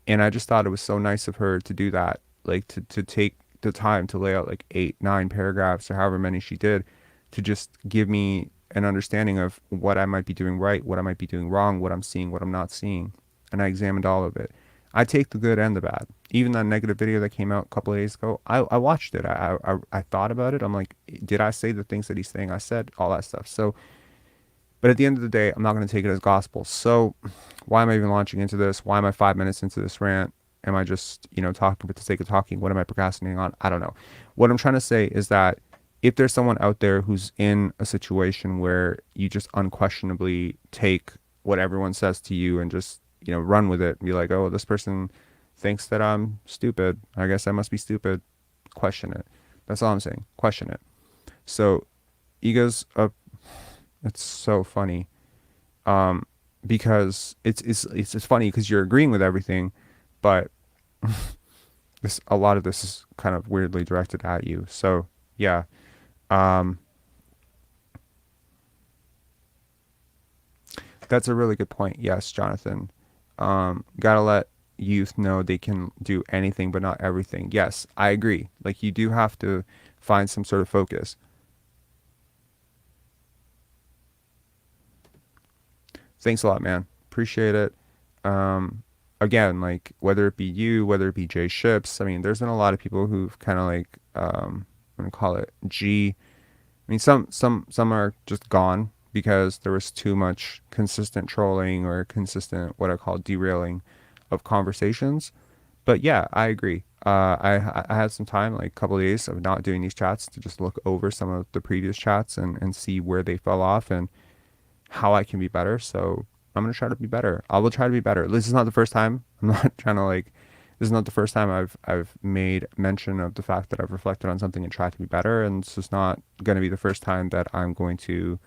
And I just thought it was so nice of her to do that, like to take the time to lay out like 8-9 paragraphs or however many she did to just give me an understanding of what I might be doing right, what I might be doing wrong, what I'm seeing, what I'm not seeing. And I examined all of it. I take the good and the bad. Even that negative video that came out a couple of days ago, I watched it. I thought about it. I'm like, did I say the things that he's saying? I said all that stuff. So, but at the end of the day, I'm not going to take it as gospel. So why am I even launching into this? Why am I 5 minutes into this rant? Am I just, talking for the sake of talking? What am I procrastinating on? I don't know. What I'm trying to say is that if there's someone out there who's in a situation where you just unquestionably take what everyone says to you and just, run with it and be like, oh, this person thinks that I'm stupid. I guess I must be stupid. Question it. That's all I'm saying. Question it. So egos up. It's so funny. Because it's funny because you're agreeing with everything, but a lot of this is kind of weirdly directed at you. So yeah. That's a really good point. Yes, Jonathan. Gotta let youth know they can do anything but not everything. Yes, I agree. Like, you do have to find some sort of focus. Thanks a lot, man. Appreciate it. Again, like, whether it be you, whether it be Jay Ships, I mean, there's been a lot of people who've kind of like, I'm gonna call it G. I mean, some are just gone because there was too much consistent trolling or consistent, what I call derailing of conversations. But yeah, I agree. I had some time, like a couple of days of not doing these chats to just look over some of the previous chats and see where they fell off and how I can be better. So I'm going to try to be better. I will try to be better. This is not the first time. I'm not trying to this is not the first time I've made mention of the fact that I've reflected on something and tried to be better. And this is not going to be the first time that I'm going to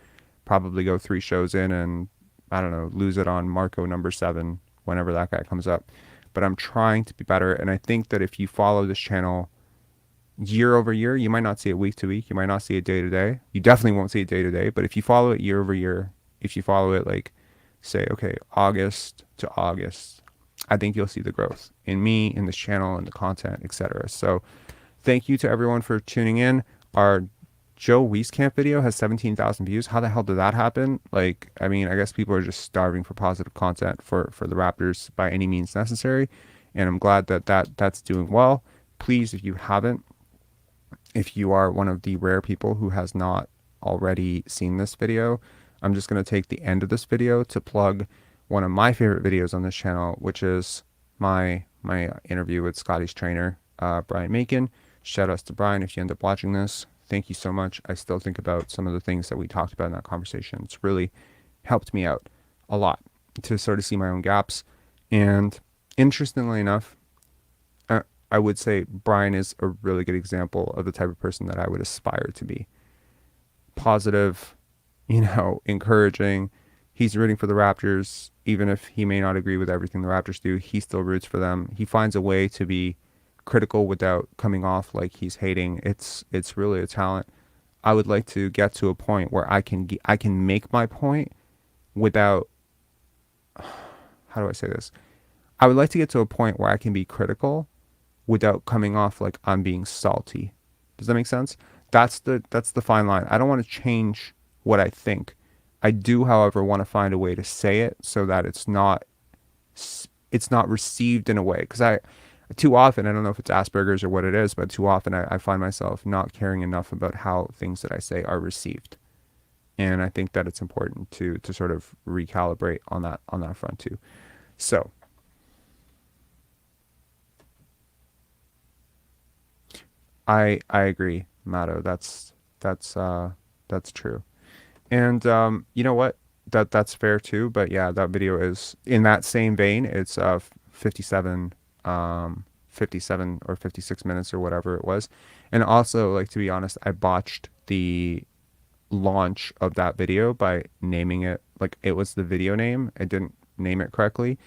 probably go 3 shows in and, I don't know, lose it on Marco number 7 whenever that guy comes up. But I'm trying to be better. And I think that if you follow this channel year over year, you might not see it week to week. You might not see it day to day. You definitely won't see it day to day. But if you follow it year over year, if you follow it, like, say, okay, August to August, I think you'll see the growth in me, in this channel, and the content, etc. So thank you to everyone for tuning in. Our Joe Wieskamp video has 17,000 views. How the hell did that happen? Like, I mean, I guess people are just starving for positive content for the Raptors by any means necessary. And I'm glad that's doing well. Please, if you haven't, if you are one of the rare people who has not already seen this video, I'm just going to take the end of this video to plug one of my favorite videos on this channel, which is my interview with Scotty's trainer, Brian Macon. Shout outs to Brian if you end up watching this. Thank you so much. I still think about some of the things that we talked about in that conversation. It's really helped me out a lot to sort of see my own gaps. And interestingly enough, I would say Brian is a really good example of the type of person that I would aspire to be. Positive, encouraging. He's rooting for the Raptors. Even if he may not agree with everything the Raptors do, he still roots for them. He finds a way to be critical without coming off like he's hating. It's really a talent. I would like to get to a point where I can make my point without, how do I say this? I would like to get to a point where I can be critical without coming off like I'm being salty. Does that make sense? That's the fine line. I don't want to change what I think. I do, however, want to find a way to say it so that it's not received in a way, because I too often, I don't know if it's Asperger's or what it is, but too often I find myself not caring enough about how things that I say are received. And I think that it's important to sort of recalibrate on that front too. So I agree, Matto. That's true. And you know what? That's fair too. But yeah, that video is in that same vein. It's 57 57 or 56 minutes or whatever it was. And also, like, to be honest, I botched the launch of that video by naming it, like, it was the video name. I didn't name it correctly.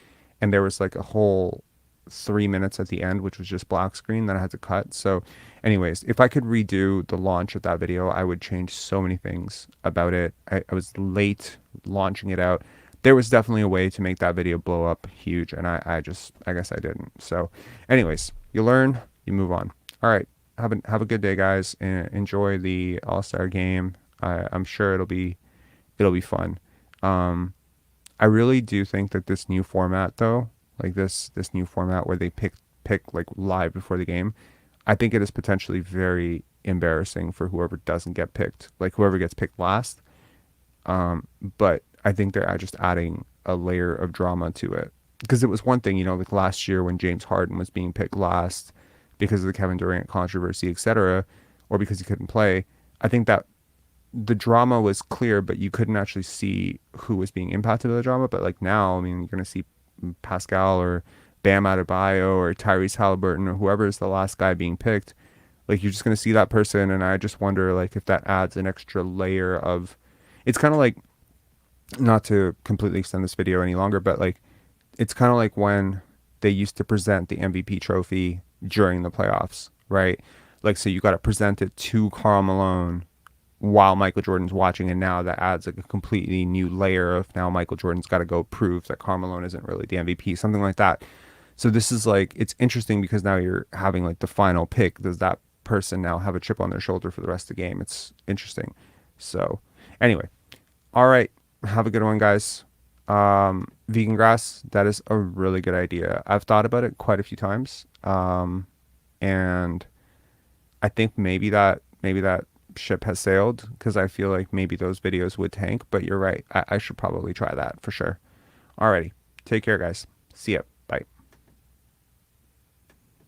And there was like a whole 3 minutes at the end, which was just black screen that I had to cut. So anyways, if I could redo the launch of that video, I would change so many things about it. I was late launching it out. There was definitely a way to make that video blow up huge, and I guess I didn't. So anyways, you learn, you move on. All right, have a good day, guys, and enjoy the All-Star game. I'm sure it'll be fun. I really do think that this new format, though, like this new format where they pick like live before the game, I think it is potentially very embarrassing for whoever doesn't get picked, like whoever gets picked last. But I think they're just adding a layer of drama to it, because it was one thing, like last year when James Harden was being picked last because of the Kevin Durant controversy, etc., or because he couldn't play. I think that the drama was clear, but you couldn't actually see who was being impacted by the drama. But like now, I mean, you're going to see Pascal or Bam Adebayo or Tyrese Halliburton or whoever is the last guy being picked. Like, you're just going to see that person. And I just wonder, like, if that adds an extra layer of, it's kind of like, not to completely extend this video any longer, but like, it's kind of like when they used to present the MVP trophy during the playoffs, right? Like, so you got to present it to Karl Malone while Michael Jordan's watching, and now that adds like a completely new layer of, now Michael Jordan's got to go prove that Karl Malone isn't really the MVP, something like that. So this is like, it's interesting because now you're having like the final pick. Does that person now have a chip on their shoulder for the rest of the game? It's interesting. So anyway, all right, have a good one, guys. Vegan grass, that is a really good idea. I've thought about it quite a few times, and I think maybe that ship has sailed, because I feel like maybe those videos would tank. But you're right, I should probably try that for sure. Alrighty, take care, guys. See ya.